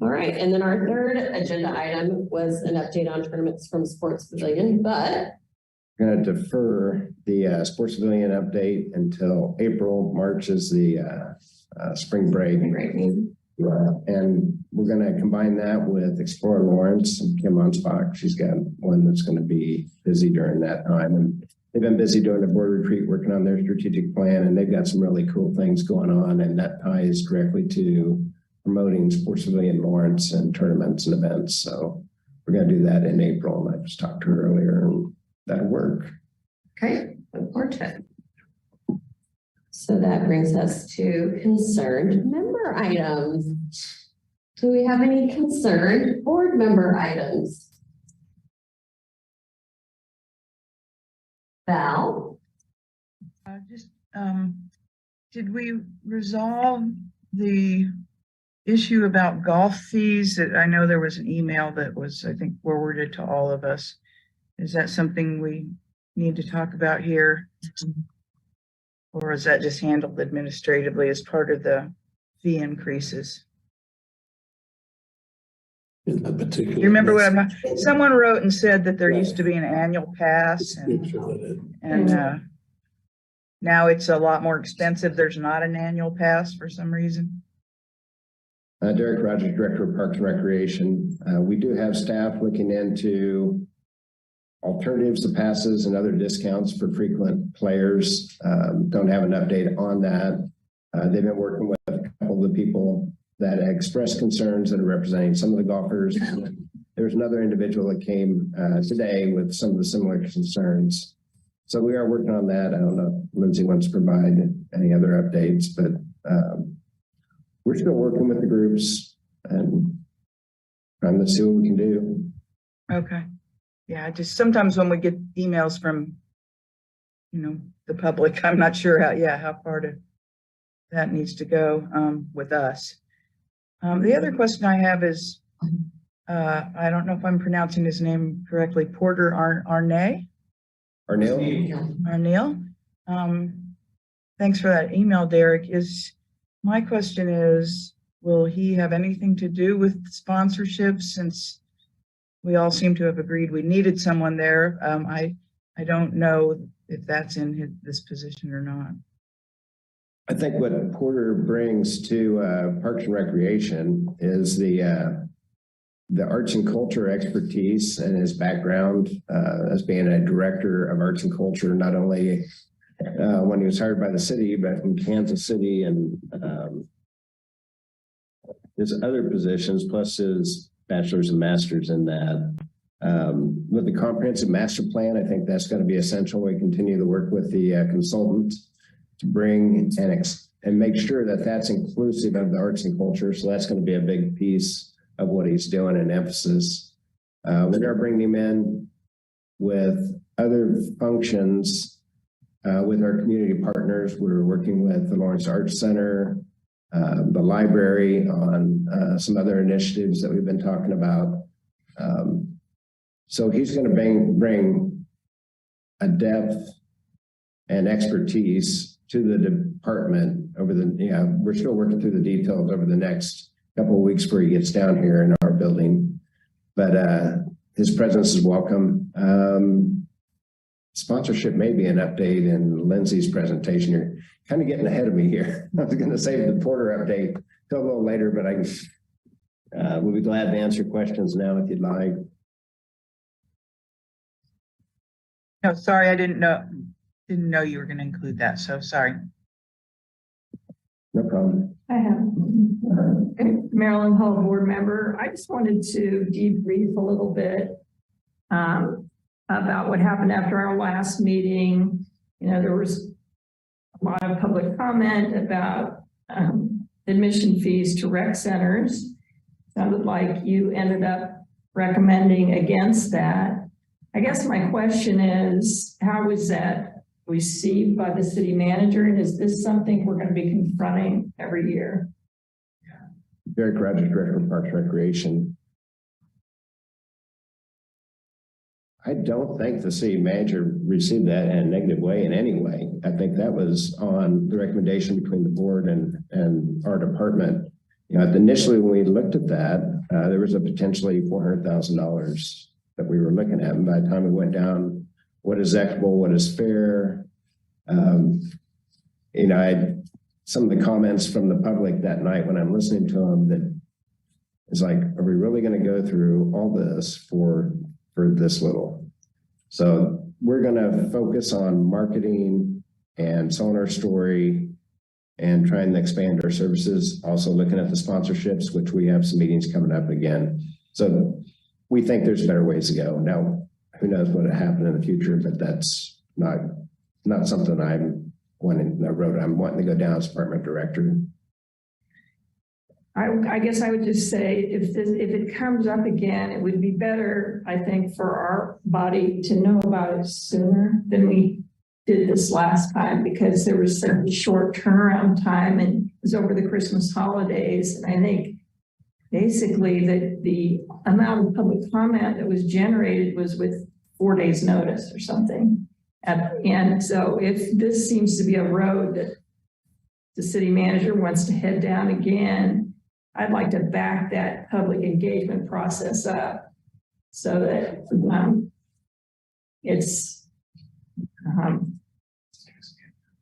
All right. And then our third agenda item was an update on tournaments from Sports Pavilion, but Going to defer the Sports Pavilion update until April. March is the spring break. And we're going to combine that with Explore Lawrence and Kim Onspach. She's got one that's going to be busy during that time. And they've been busy doing the board retreat, working on their strategic plan, and they've got some really cool things going on. And that ties directly to promoting Sports Pavilion Lawrence and tournaments and events. So we're going to do that in April. And I just talked to her earlier, and that'll work. okay, look forward to it. So that brings us to concerned member items. Do we have any concerned board member items? Val? Did we resolve the issue about golf fees? That I know there was an email that was, I think, forwarded to all of us. Is that something we need to talk about here? Or is that just handled administratively as part of the fee increases? In that particular. You remember what someone wrote and said that there used to be an annual pass and now it's a lot more expensive. There's not an annual pass for some reason. Derek Rogers, Director of Parks and Recreation. We do have staff looking into alternatives to passes and other discounts for frequent players. Don't have an update on that. They've been working with a couple of the people that expressed concerns that are representing some of the golfers. There's another individual that came today with some of the similar concerns. So we are working on that. I don't know if Lindsay wants to provide any other updates, but we're still working with the groups and trying to see what we can do. Okay. Yeah, just sometimes when we get emails from, the public, I'm not sure how far that needs to go with us. The other question I have is, I don't know if I'm pronouncing his name correctly, Porter Arnay? Arneal. Thanks for that email, Derek. My question is, will he have anything to do with sponsorship, since we all seem to have agreed we needed someone there? I don't know if that's in this position or not. I think what Porter brings to Parks and Recreation is the arts and culture expertise and his background as being a director of arts and culture, not only when he was hired by the city, but in Kansas City and his other positions, plus his bachelor's and master's in that. With the comprehensive master plan, I think that's going to be essential. We continue to work with the consultant to bring and make sure that that's inclusive of the arts and culture. So that's going to be a big piece of what he's doing and emphasis. We're going to bring him in with other functions with our community partners. We're working with the Lawrence Arts Center, the library on some other initiatives that we've been talking about. So he's going to bring a depth and expertise to the department we're still working through the details over the next couple of weeks before he gets down here in our building, but his presence is welcome. Sponsorship may be an update in Lindsay's presentation. You're kind of getting ahead of me here. I was going to save the Porter update till a little later, but we'll be glad to answer questions now if you'd like. No, sorry, I didn't know you were going to include that, so sorry. No problem. I have Maryland Hall board member. I just wanted to debrief a little bit about what happened after our last meeting. There was a lot of public comment about admission fees to rec centers. Sounded like you ended up recommending against that. I guess my question is, how was that received by the city manager? And is this something we're going to be confronting every year? Derek Rogers, Director of Parks and Recreation. I don't think the city manager received that in a negative way in any way. I think that was on the recommendation between the board and our department. Initially when we looked at that, there was a potentially $400,000 that we were looking at. And by the time we went down, what is equitable, what is fair? Some of the comments from the public that night when I'm listening to them, that is like, are we really going to go through all this for this little? So we're going to focus on marketing and telling our story and trying to expand our services. Also looking at the sponsorships, which we have some meetings coming up again. So we think there's better ways to go. Now, who knows what will happen in the future, but that's not something I'm wanting to go down as department director. I guess I would just say if it comes up again, it would be better, I think, for our body to know about it sooner than we did this last time, because there was such a short turnaround time and it was over the Christmas holidays. And I think basically the amount of public comment that was generated was with 4 days notice or something. And so if this seems to be a road that the city manager wants to head down again, I'd like to back that public engagement process up so that it's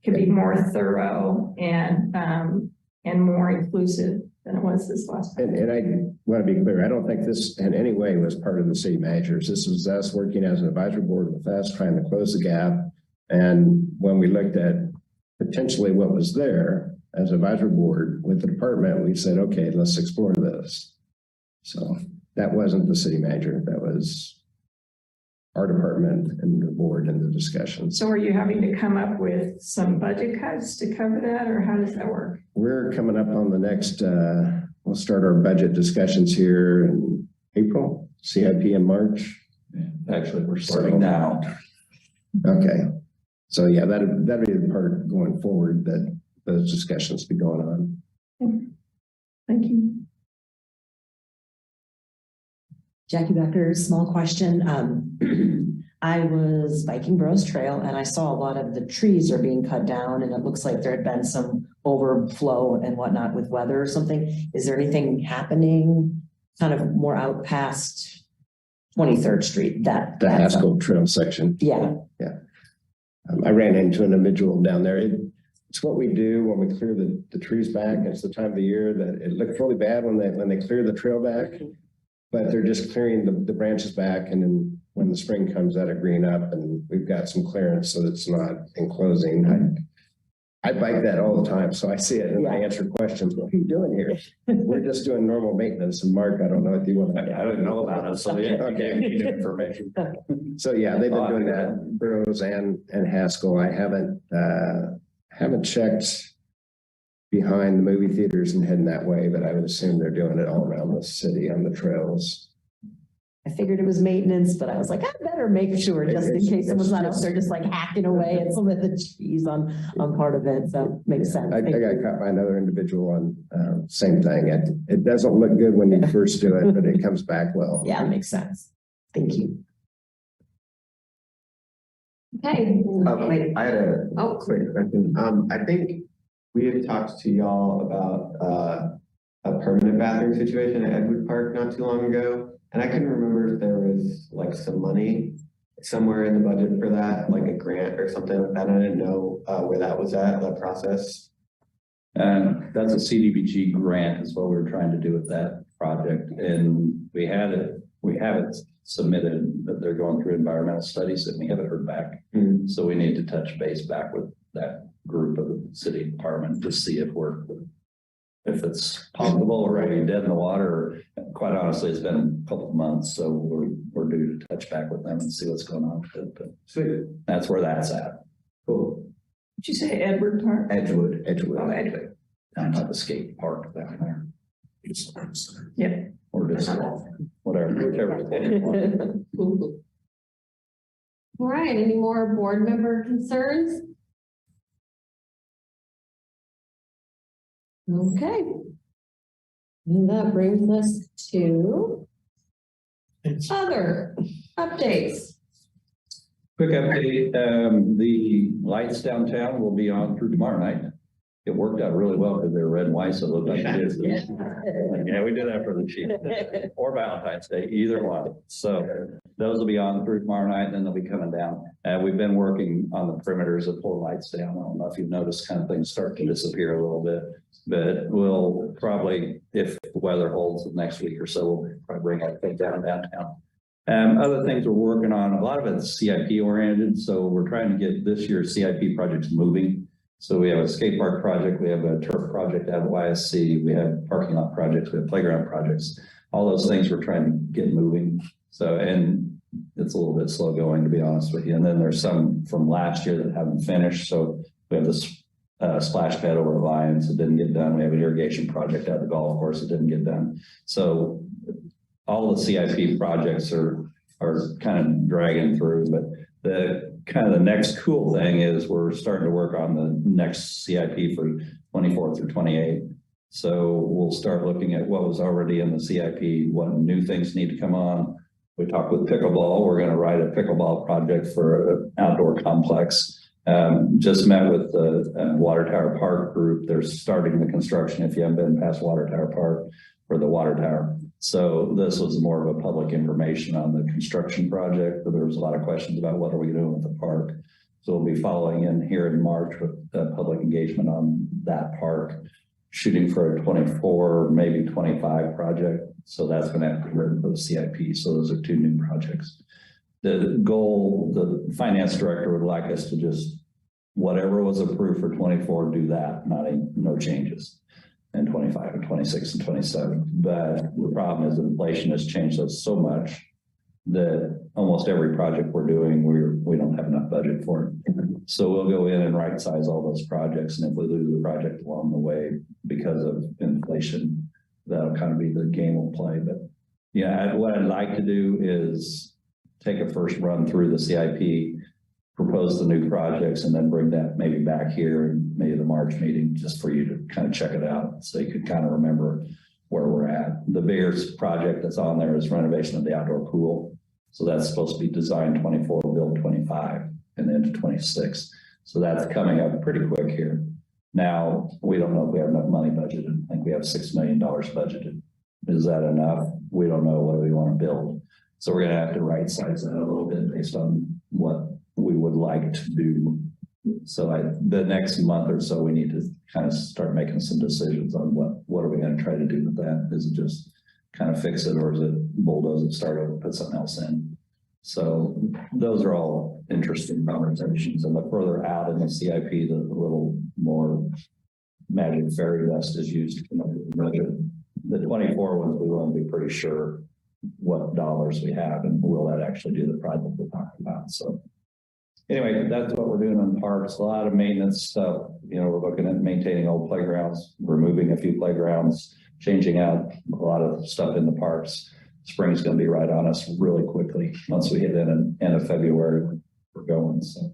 can be more thorough and more inclusive than it was this last time. And I want to be clear, I don't think this in any way was part of the city managers. This was us working as an advisory board with us, trying to close the gap. And when we looked at potentially what was there as advisory board with the department, we said, okay, let's explore this. So that wasn't the city manager, that was our department and the board and the discussions. So are you having to come up with some budget cuts to cover that, or how does that work? We're coming up on the next, we'll start our budget discussions here in April, CIP in March. Actually, we're starting now. Okay. So yeah, that'd be the part going forward that those discussions be going on. Thank you. Jackie Becker, small question. I was biking Bros Trail and I saw a lot of the trees are being cut down and it looks like there had been some overflow and whatnot with weather or something. Is there anything happening kind of more out past 23rd Street? The Haskell Trail section. Yeah. I ran into an individual down there. It's what we do when we clear the trees back. It's the time of the year that it looks really bad when they clear the trail back, but they're just clearing the branches back. And then when the spring comes, that'll green up and we've got some clearance so that it's not enclosing. I bike that all the time. So I see it and I answer questions. What are you doing here? We're just doing normal maintenance. And Mark, I don't know if you want to. I didn't know about it. So yeah, Okay. new information. So yeah, they've been doing that, Burroughs and Haskell. I haven't checked behind the movie theaters and heading that way, but I would assume they're doing it all around the city on the trails. I figured it was maintenance, but I was like, I better make sure just in case someone's not out there just like hacking away at some of the trees on part of it. So makes sense. I got caught by another individual on same thing. It doesn't look good when you first do it, but it comes back well. Yeah, it makes sense. Thank you. Okay. Wait, I had a quick question. I think we had talked to y'all about a permanent bathroom situation at Edgewood Park not too long ago. And I couldn't remember if there was like some money somewhere in the budget for that, like a grant or something like that. I didn't know where that was at, that process. And that's a CDBG grant is what we were trying to do with that project. And we have it submitted, but they're going through environmental studies and we haven't heard back. So we need to touch base back with that group of the city department to see if it's possible or already dead in the water. Quite honestly, it's been a couple of months, so we're due to touch back with them and see what's going on with it. But sweet. That's where that's at. Cool. Did you say Edward Park? Edgewood. Oh, Edward. Down by the skate park down there. Yep. Or just whatever. All right, any more board member concerns? Okay. And that brings us to other updates. Quick update, the lights downtown will be on through tomorrow night. It worked out really well because they're red and white, so it looked like it is. Yeah, we did that for the chief or Valentine's Day, either one. So those will be on through tomorrow night and then they'll be coming down. We've been working on the perimeters of pulling lights down. I don't know if you've noticed kind of things start to disappear a little bit, but we'll probably, if the weather holds the next week or so, we'll probably bring everything downtown. Other things we're working on, a lot of it's CIP oriented. So we're trying to get this year's CIP projects moving. So we have a skate park project, we have a turf project at YSC, we have parking lot projects, we have playground projects. All those things we're trying to get moving. So, and it's a little bit slow going, to be honest with you. And then there's some from last year that haven't finished. So we have this splash pad over the Lions that didn't get done. We have an irrigation project at the golf course that didn't get done. So all the CIP projects are kind of dragging through, but the kind of the next cool thing is we're starting to work on the next CIP for 24 through 28. So we'll start looking at what was already in the CIP, what new things need to come on. We talked with pickleball. We're going to write a pickleball project for an outdoor complex. Just met with the Water Tower Park group. They're starting the construction, if you haven't been past Water Tower Park, for the water tower. So this was more of a public information on the construction project, but there was a lot of questions about what are we doing with the park. So we'll be following in here in March with public engagement on that park, shooting for a 24, maybe 25 project. So that's going to have to be written for the CIP. So those are two new projects. The goal, the finance director would like us to just, whatever was approved for 24, do that, no changes. And 25 and 26 and 27. But the problem is inflation has changed us so much that almost every project we're doing, we don't have enough budget for it. So we'll go in and right size all those projects. And if we lose the project along the way because of inflation, that'll kind of be the game we'll play. But yeah, what I'd like to do is take a first run through the CIP, propose the new projects, and then bring that maybe back here in maybe the March meeting just for you to kind of check it out. So you could kind of remember where we're at. The biggest project that's on there is renovation of the outdoor pool. So that's supposed to be designed 24, build 25, and then to 26. So that's coming up pretty quick here. Now, we don't know if we have enough money budgeted. I think we have $6 million budgeted. Is that enough? We don't know what we want to build. So we're going to have to right size that a little bit based on what we would like to do. So the next month or so, we need to kind of start making some decisions on what are we going to try to do with that? Is it just kind of fix it, or is it bulldoze it, start over, put something else in? So those are all interesting conversations. And the further out in the CIP, the little more magic fairy dust is used to come up with the budget. The 24 ones, we want to be pretty sure what dollars we have and will that actually do the project we're talking about. So anyway, that's what we're doing on parks. A lot of maintenance stuff. You know, we're looking at maintaining old playgrounds, removing a few playgrounds, changing out a lot of stuff in the parks. Spring's going to be right on us really quickly. Once we hit in end of February, we're going. So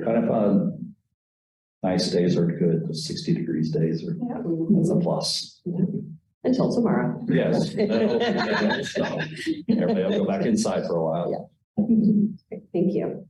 kind of fun. Nice days are good. The 60 degrees days are that's a plus. Until tomorrow. Yes. Everybody will go back inside for a while. Thank you.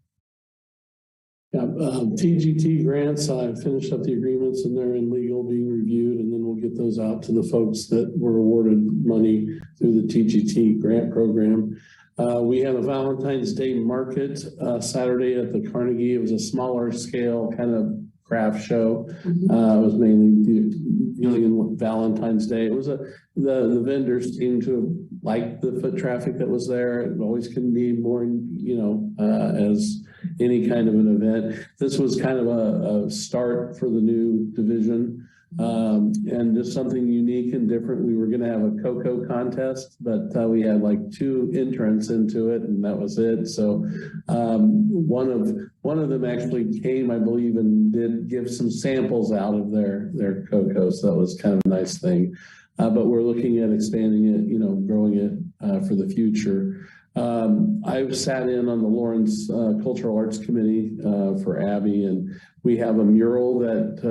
Yeah, TGT grants, I finished up the agreements and they're in legal being reviewed, and then we'll get those out to the folks that were awarded money through the TGT grant program. We have a Valentine's Day market Saturday at the Carnegie. It was a smaller scale kind of craft show. It was mainly dealing with Valentine's Day. It was the vendors seemed to like the foot traffic that was there. It always can be more, you know, as any kind of an event. This was kind of a start for the new division. And just something unique and different. We were going to have a cocoa contest, but we had like 2 entrants into it, and that was it. So one of them actually came, I believe, and did give some samples out of their cocoa. So that was kind of a nice thing. But we're looking at expanding it, you know, growing it for the future. I've sat in on the Lawrence Cultural Arts Committee for Abby, and we have a mural that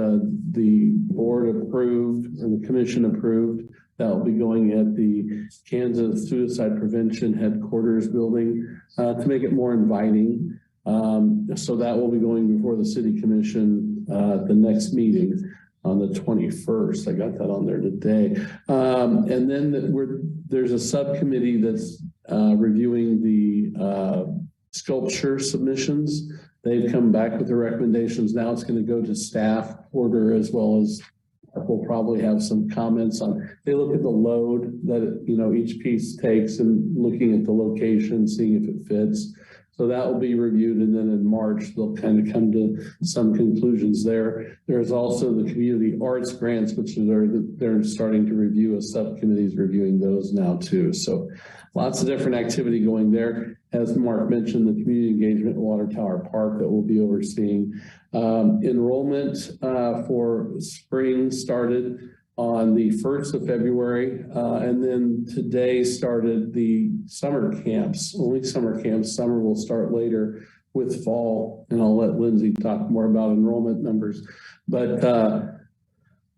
the board approved and the commission approved that will be going at the Kansas Suicide Prevention Headquarters building to make it more inviting. So that will be going before the city commission at the next meeting on the 21st. I got that on there today. And then there's a subcommittee that's reviewing the sculpture submissions. They've come back with their recommendations. Now it's going to go to staff order, as well as we'll probably have some comments on. They look at the load that each piece takes and looking at the location, seeing if it fits. So that will be reviewed, and then in March they'll kind of come to some conclusions there. There's also the community arts grants, which they're starting to review. A subcommittee is reviewing those now too. So lots of different activity going there. As Mark mentioned, the community engagement at Water Tower Park that we'll be overseeing. Enrollment for spring started on the 1st of February, and then today started the summer camps, only summer camps. Summer will start later with fall, and I'll let Lindsay talk more about enrollment numbers. But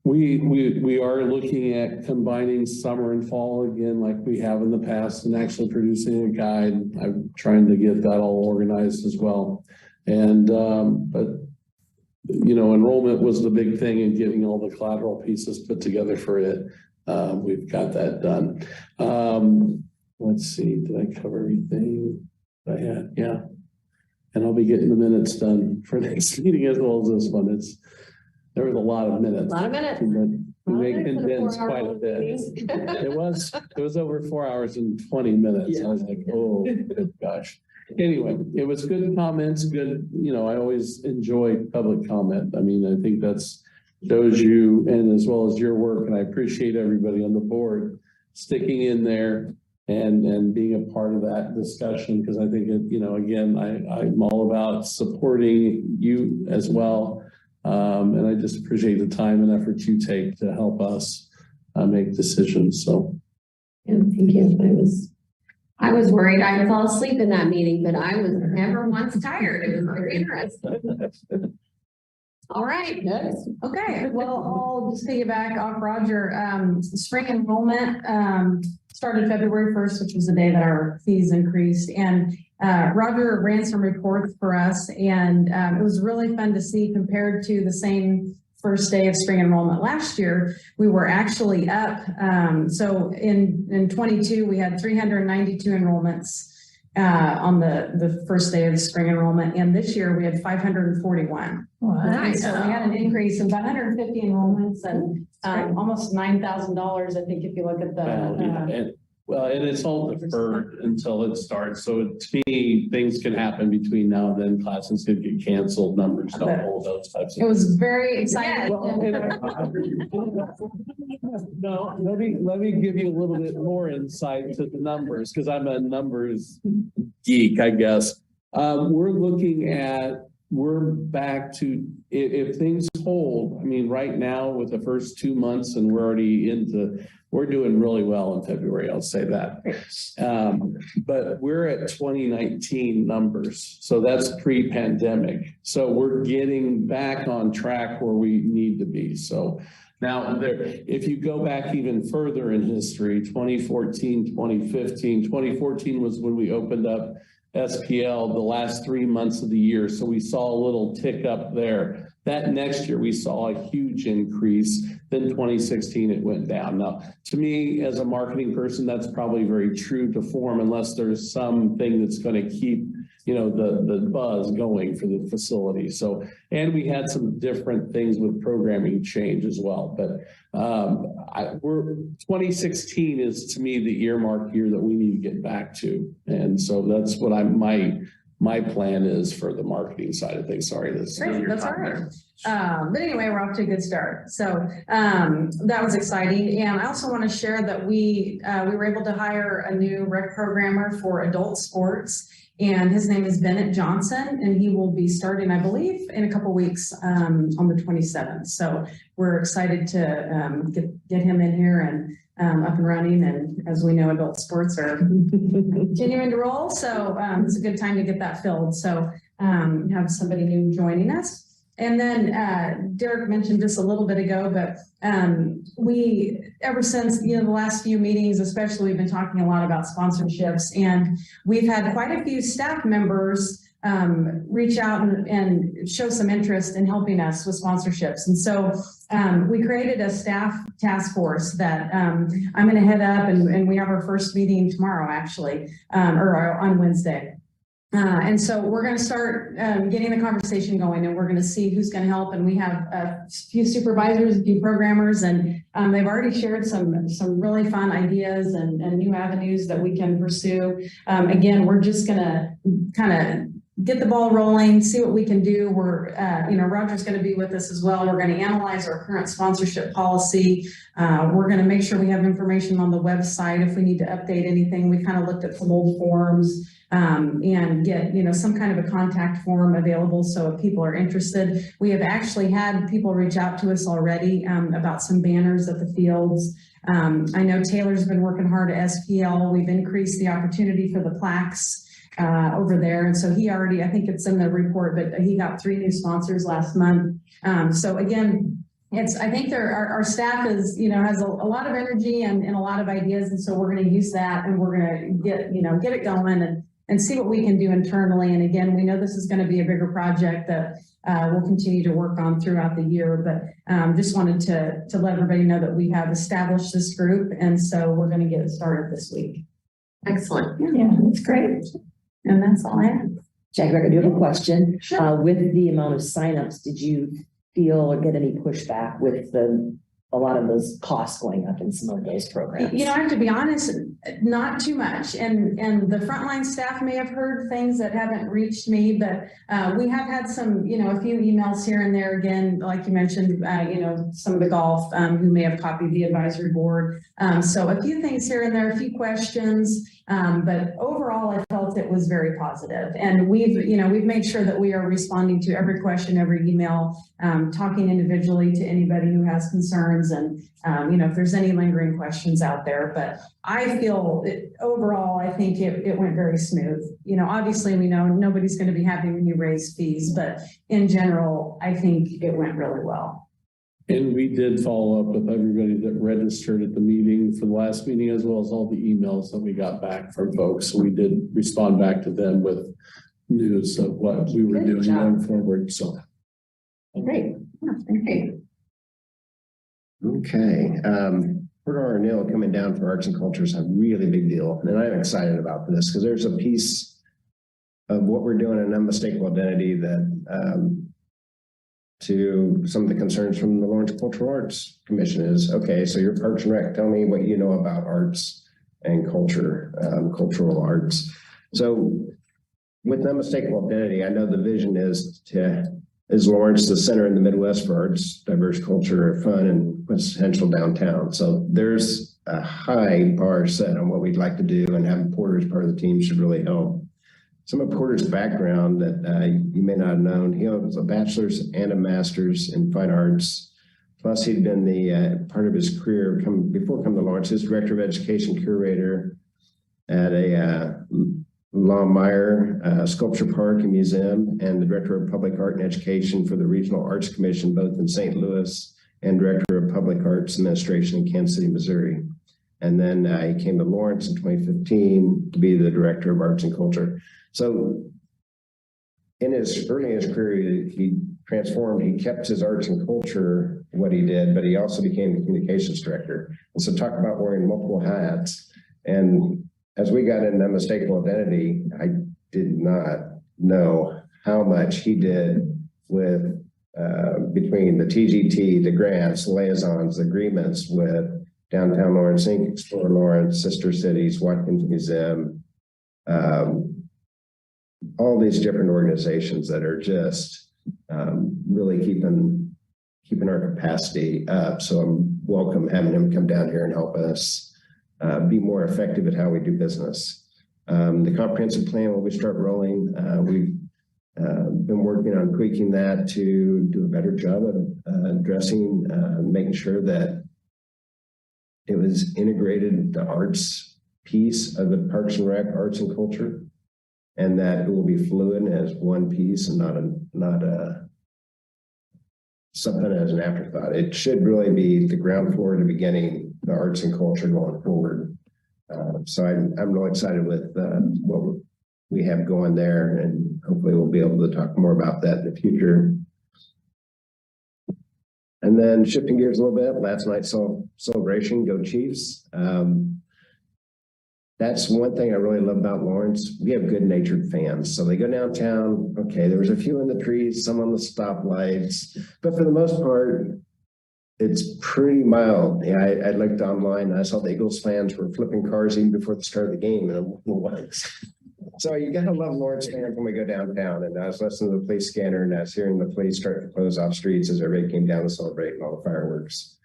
we are looking at combining summer and fall again, like we have in the past, and actually producing a guide. I'm trying to get that all organized as well. And, but enrollment was the big thing in getting all the collateral pieces put together for it. We've got that done. Let's see, did I cover everything I had? Yeah. And I'll be getting the minutes done for next meeting as well as this one. There was a lot of minutes. A lot of minutes. We may condense quite a bit. It was over 4 hours and 20 minutes. Yeah. I was like, oh, good gosh. Anyway, it was good comments, good, I always enjoy public comment. I mean, I think that's shows you, and as well as your work, and I appreciate everybody on the board sticking in there and being a part of that discussion, because I think again, I'm all about supporting you as well. And I just appreciate the time and effort you take to help us make decisions. So yeah, thank you. I was worried I'd fall asleep in that meeting, but I was never once tired. It was very interesting. All right, good. Okay, well, I'll just piggyback off Roger. Spring enrollment started February 1st, which was the day that our fees increased. And Roger ran some reports for us, and it was really fun to see compared to the same first day of spring enrollment last year, we were actually up. So in 22, we had 392 enrollments on the first day of spring enrollment. And this year we had 541. Wow. Nice. So we had an increase of about 150 enrollments and almost $9,000, I think, if you look at the. Well, and it's all deferred until it starts. So to me, things can happen between now and then. Classes could get canceled, numbers don't hold, those types of. It was very exciting. No, let me give you a little bit more insight to the numbers, because I'm a numbers geek, I guess. We're back to, if things hold, I mean, right now with the first 2 months and we're doing really well in February, I'll say that. But we're at 2019 numbers. So that's pre-pandemic. So we're getting back on track where we need to be. So now if you go back even further in history, 2014, 2015, 2014 was when we opened up SPL the last 3 months of the year. So we saw a little tick up there. That next year, we saw a huge increase. Then 2016, it went down. Now, to me, as a marketing person, that's probably very true to form, unless there's something that's going to keep, the buzz going for the facility. So, and we had some different things with programming change as well. But 2016 is, to me, the earmark year that we need to get back to. And so that's what my plan is for the marketing side of things. Sorry, that's all right. But anyway, we're off to a good start. So that was exciting. And I also want to share that we were able to hire a new rec programmer for adult sports. And his name is Bennett Johnson, and he will be starting, I believe, in a couple weeks on the 27th. So we're excited to get him in here and up and running. And as we know, adult sports are continuing to roll. So it's a good time to get that filled. So have somebody new joining us. And then Derek mentioned this a little bit ago, but we, ever since, the last few meetings, especially, we've been talking a lot about sponsorships, and we've had quite a few staff members reach out and show some interest in helping us with sponsorships. And so we created a staff task force that I'm going to head up, and we have our first meeting tomorrow, actually, or on Wednesday. And so we're going to start getting the conversation going, and we're going to see who's going to help. And we have a few supervisors, a few programmers, and they've already shared some really fun ideas and new avenues that we can pursue. Again, we're just going to kind of get the ball rolling, see what we can do. We're, Roger's going to be with us as well. We're going to analyze our current sponsorship policy. We're going to make sure we have information on the website if we need to update anything. We kind of looked at some old forms. And get, some kind of a contact form available. So if people are interested, we have actually had people reach out to us already about some banners at the fields. I know Taylor's been working hard at SPL. We've increased the opportunity for the plaques over there. And so he already, I think it's in the report, but he got 3 new sponsors last month. So again, I think our staff is, has a lot of energy and a lot of ideas. And so we're going to use that, and we're going to get it going and see what we can do internally. And again, we know this is going to be a bigger project that we'll continue to work on throughout the year, but just wanted to let everybody know that we have established this group. And so we're going to get it started this week. Excellent. Yeah, that's great. And that's all I have. Jackie, I do have a question. Sure. With the amount of signups, did you feel or get any pushback with a lot of those costs going up in some of those programs? I have to be honest, not too much. And the frontline staff may have heard things that haven't reached me, but we have had some, a few emails here and there. Again, like you mentioned, some of the golf who may have copied the advisory board. So a few things here and there, a few questions. But overall, I felt it was very positive. And we've made sure that we are responding to every question, every email, talking individually to anybody who has concerns. concerns and, if there's any lingering questions out there. But I feel overall, I think it went very smooth. Obviously we know nobody's going to be happy when you raise fees, but in general, I think it went really well. And we did follow up with everybody that registered at the meeting for the last meeting, as well as all the emails that we got back from folks. So we did respond back to them with news of what we were doing going forward. So. Great. Okay. Okay. Port Arnell coming down for arts and culture is a really big deal. And I'm excited about this because there's a piece of what we're doing, an unmistakable identity that, to some of the concerns from the Lawrence Cultural Arts Commission is, okay, so you're Parks and Rec, tell me what you know about arts and culture, cultural arts. So with unmistakable identity, I know the vision is Lawrence the center in the Midwest for arts, diverse culture, fun, and potential downtown. So there's a high bar set on what we'd like to do, and having Porter as part of the team should really help. Some of Porter's background that you may not have known, he owns a bachelor's and a master's in fine arts. Plus, he'd been the part of his career before coming to Lawrence, his director of education curator at a Lawmeyer Sculpture Park and Museum, and the director of public art and education for the Regional Arts Commission, both in St. Louis, and director of public arts administration in Kansas City, Missouri. And then he came to Lawrence in 2015 to be the director of arts and culture. So in his early in his career, he transformed, he kept his arts and culture, what he did, but he also became the communications director. And so talk about wearing multiple hats. And as we got into unmistakable identity, I did not know how much he did with between the TGT, the grants, liaisons, agreements with Downtown Lawrence, Inc., Explore Lawrence, Sister Cities, Watkins Museum, all these different organizations that are just really keeping our capacity up. So I'm welcome having him come down here and help us be more effective at how we do business. The comprehensive plan, when we start rolling, we've been working on tweaking that to do a better job of addressing, making sure that it was integrated, the arts piece of the Parks and Rec, arts and culture, and that it will be fluid as one piece and not something as an afterthought. It should really be the ground floor at the beginning, the arts and culture going forward. So I'm really excited with what we have going there, and hopefully we'll be able to talk more about that in the future. And then shifting gears a little bit, last night's celebration, Go Chiefs. That's one thing I really love about Lawrence. We have good-natured fans. So they go downtown. Okay, there was a few in the trees, some on the stoplights, but for the most part, it's pretty mild. Yeah, I looked online and I saw the Eagles fans were flipping cars even before the start of the game, and I'm like, so you gotta love Lawrence fans when we go downtown. And I was listening to the police scanner, and I was hearing the police start to close off streets as everybody came down to celebrate and all the fireworks.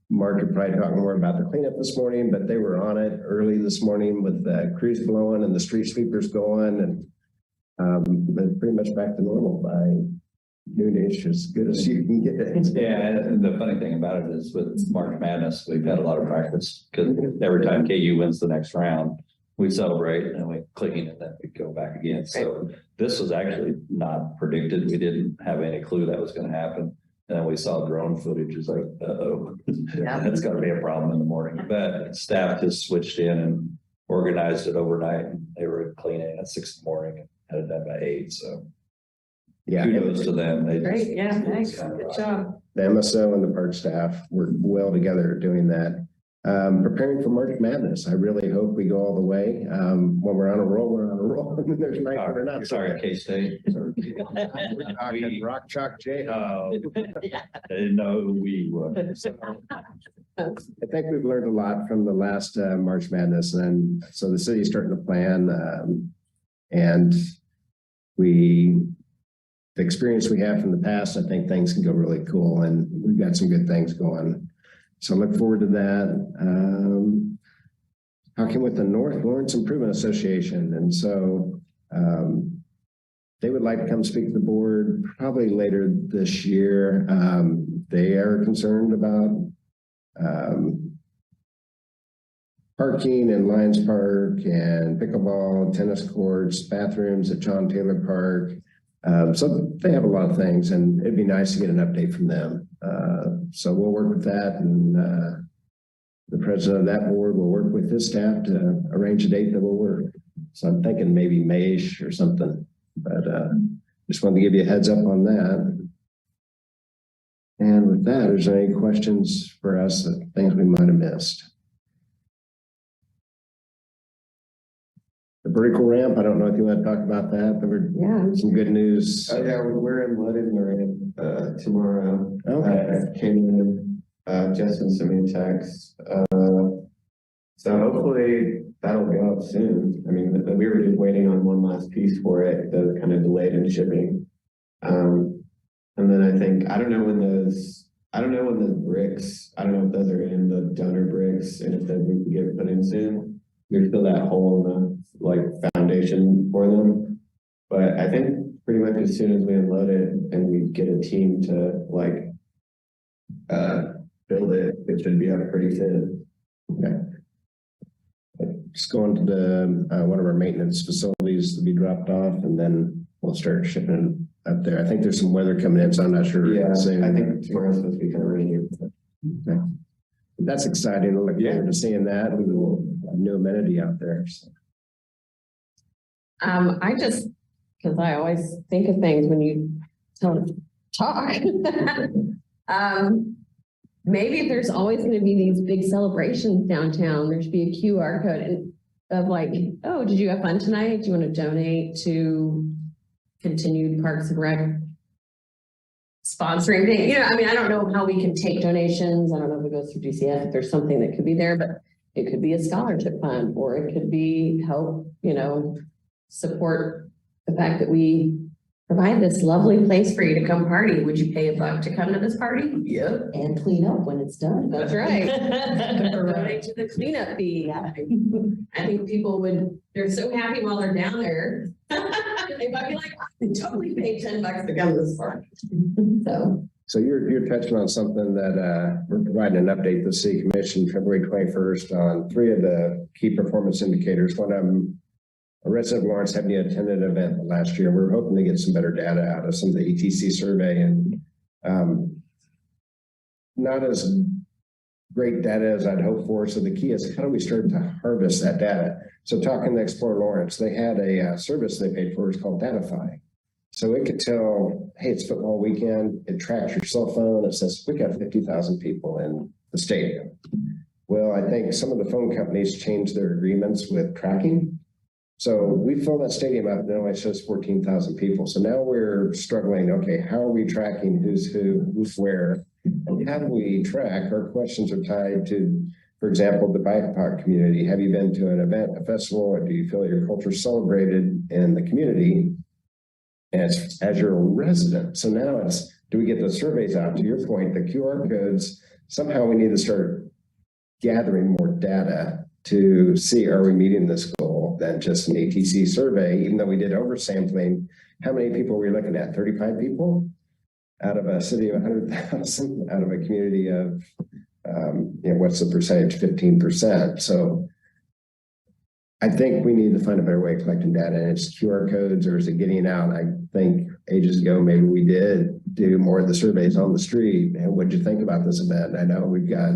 Mark could probably talk more about the cleanup this morning, but they were on it early this morning with the crews blowing and the street sweepers going, and pretty much back to normal by noonish, as good as you can get. Yeah, and the funny thing about it is with March Madness, we've had a lot of practice because every time KU wins the next round, we celebrate and we clicking and then we go back again. So this was actually not predicted. We didn't have any clue that was going to happen. And then we saw drone footage. It's like, that's got to be a problem in the morning. But staff just switched in and organized it overnight. And they were cleaning at 6 in the morning and had it done by 8. So yeah, kudos to them. Great, yeah, thanks, good job. The MSO and the park staff work well together doing that. Preparing for March Madness. I really hope we go all the way. When we're on a roll, we're on a roll. And then there's night when we're not. Sorry, K-State. We're talking Rock Chalk J. No, we would. I think we've learned a lot from the last March Madness, and so the city's starting to plan, and the experience we have from the past, I think things can go really cool, and we've got some good things going. So I look forward to that. Talking with the North Lawrence Improvement Association, and so they would like to come speak to the board probably later this year. They are concerned about parking in Lions Park and pickleball, tennis courts, bathrooms at John Taylor Park. So they have a lot of things, and it'd be nice to get an update from them. So we'll work with that, and the president of that board will work with his staff to arrange a date that will work. So I'm thinking maybe May-ish or something, but just wanted to give you a heads up on that. And with that, is there any questions for us, things we might have missed? The vertical ramp, I don't know if you want to talk about that. There were some good news. Yeah, we're in Loaded Marine tomorrow. Okay. Came in, Justin sent me a text. So hopefully that'll go up soon. I mean, we were just waiting on one last piece for it that kind of delayed in shipping. And then I think, I don't know when the bricks, I don't know if those are in the donor bricks and if we can get put in soon. There's still that hole in the foundation for them. But I think pretty much as soon as we unload it and we get a team to build it, it should be up pretty soon. Okay. Just going to the one of our maintenance facilities to be dropped off, and then we'll start shipping it up there. I think there's some weather coming in, so I'm not sure. Yeah, I think tomorrow's supposed to be kind of rainy. Okay. That's exciting. I look forward to seeing that. We will have a new amenity out there. So. Because I always think of things when you don't talk. Maybe if there's always going to be these big celebrations downtown, there should be a QR code and of oh, did you have fun tonight? Do you want to donate to continued Parks and Rec sponsoring thing? I mean, I don't know how we can take donations. I don't know if it goes through DCF, if there's something that could be there, but it could be a scholarship fund, or it could be help, support the fact that we provide this lovely place for you to come party. Would you pay $1 to come to this party? Yep. And clean up when it's done. That's right. Donate to the cleanup fee. I think people they're so happy while they're down there. They might be like, I can totally pay $10 to come to this party. So you're touching on something that we're providing an update to the City Commission February 21st on 3 of the key performance indicators. One of them, a resident of Lawrence having attended an event last year. We're hoping to get some better data out of some of the ETC survey, and not as great data as I'd hoped for. So the key is, how do we start to harvest that data? So talking to Explore Lawrence, they had a service they paid for. It's called Datify. So it could tell, hey, it's football weekend. It tracks your cell phone. It says, we got 50,000 people in the stadium. Well, I think some of the phone companies changed their agreements with tracking. So we fill that stadium up and it only shows 14,000 people. So now we're struggling. Okay, how are we tracking who's who, who's where? And how do we track? Our questions are tied to, for example, the BIPOC community. Have you been to an event, a festival, or do you feel your culture celebrated in the community as you're a resident? So now it's, do we get those surveys out? To your point, the QR codes, somehow we need to start gathering more data to see, are we meeting this goal than just an ATC survey? Even though we did oversampling, how many people were we looking at? 35 people out of a city of 100,000, out of a community of, what's the percentage? 15%. So I think we need to find a better way of collecting data. And it's QR codes, or is it getting out? I think ages ago, maybe we did do more of the surveys on the street. And what'd you think about this event? I know we've got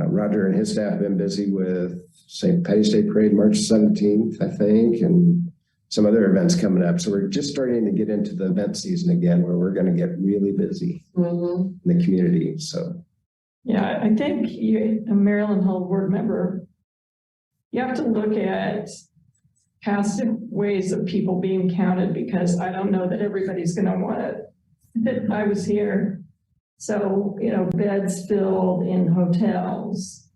Roger and his staff have been busy with St. Patty's Day Parade, March 17th, I think, and some other events coming up. So we're just starting to get into the event season again, where we're going to get really busy in the community. So, yeah, I think a Maryland Hill board member, you have to look at passive ways of people being counted, because I don't know that everybody's going to want it. I was here. So, beds filled in hotels,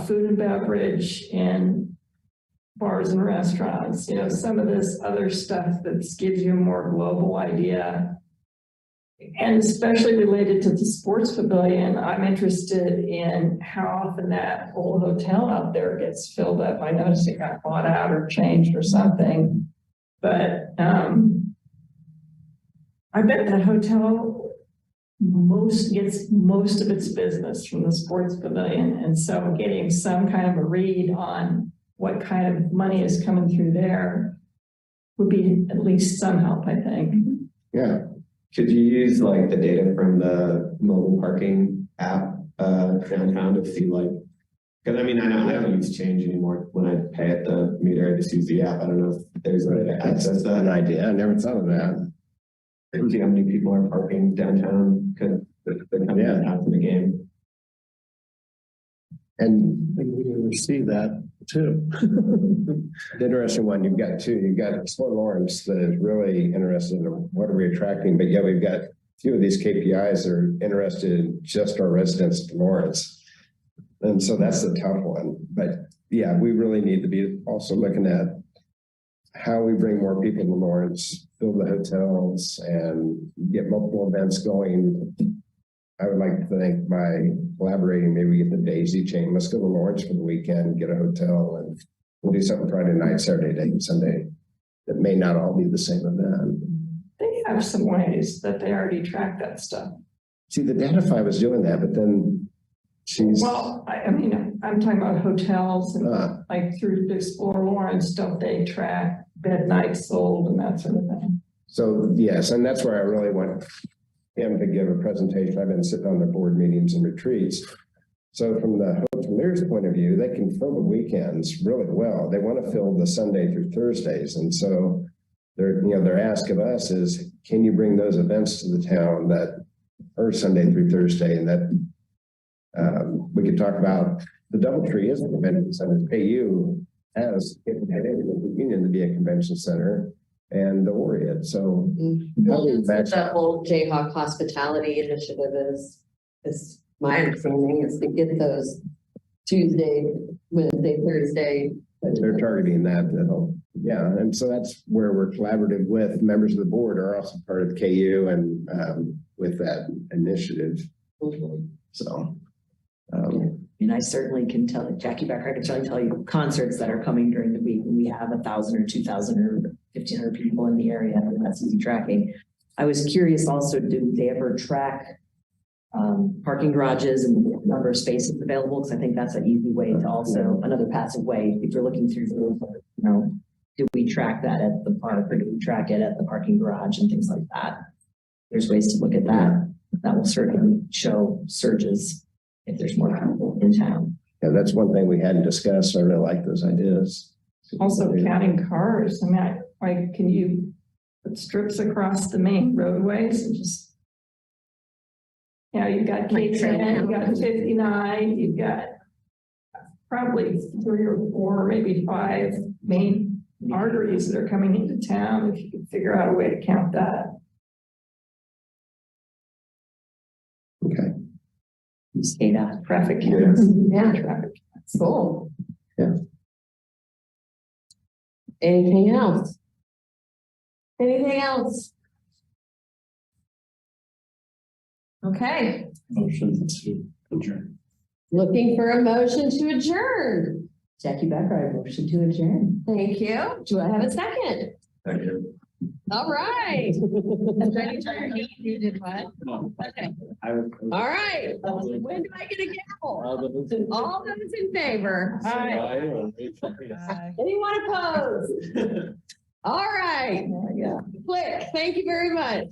food and beverage in bars and restaurants, some of this other stuff that gives you a more global idea. And especially related to the sports pavilion, I'm interested in how often that whole hotel out there gets filled up. I noticed it got bought out or changed or something. But I bet the hotel gets most of its business from the sports pavilion. And so getting some kind of a read on what kind of money is coming through there would be at least some help, I think. Yeah. Could you use like the data from the mobile parking app downtown to see like, because I mean, I know I don't use change anymore when I pay at the meter, I just use the app. I don't know if there's a way to access that. An idea. I never thought of that. See how many people are parking downtown because they're coming out for the game. And we can receive that too. the interesting one, you've got two. You've got Fort Lawrence that is really interested in what are we attracting, but yeah, we've got a few of these KPIs that are interested in just our residents of Lawrence. And so that's the tough one. But yeah, we really need to be also looking at how we bring more people to Lawrence, fill the hotels, and get multiple events going. I would like to think by collaborating, maybe we get the Daisy chain. Let's go to Lawrence for the weekend, get a hotel, and we'll do something Friday night, Saturday day, and Sunday. That may not all be the same event. They have some ways that they already track that stuff. See, the Datify was doing that, but then she's. Well, I mean, I'm talking about hotels and like through Explore Lawrence, don't they track bed nights sold and that sort of thing? So yes, and that's where I really want him to give a presentation. I've been sitting on the board meetings and retreats. So from the hotelier's point of view, they can fill the weekends really well. They want to fill the Sunday through Thursdays. And so their ask of us is, can you bring those events to the town that are Sunday through Thursday? And that we could talk about the Doubletree is a convention center. KU has the Union to be a convention center. And the Orient. So That's what the whole Jayhawk hospitality initiative is my understanding is to get those Tuesday, Wednesday, Thursday. They're targeting that. Yeah. And so that's where we're collaborative with members of the board are also part of KU and with that initiative. So. And I certainly can tell Jackie Becker, I can tell you concerts that are coming during the week when we have 1,000 or 2,000 or 1,500 people in the area, and that's easy tracking. I was curious also, do they ever track parking garages and the number of spaces available? Because I think that's an easy way to also, another passive way, if you're looking through, do we track that at the park or do we track it at the parking garage and things like that? There's ways to look at that. That will certainly show surges if there's more people in town. Yeah, that's one thing we hadn't discussed. I really like those ideas. Also counting cars. I mean, like, can you put strips across the main roadways and just, you've got K10, you've got 59, you've got probably 3 or 4, maybe 5 main arteries that are coming into town. If you could figure out a way to count that. Okay. SCADA. Traffic counts. Yeah. Traffic. Cool. Yeah. Anything else? Anything else? Okay. Motion to adjourn. Looking for a motion to adjourn. Jackie Becker, I motion to adjourn. Thank you. Do I have a second? All right. You did what? Okay. All right. When do I get a gavel? All those in favor? Aye. Anyone opposed? All right. Click. Thank you very much.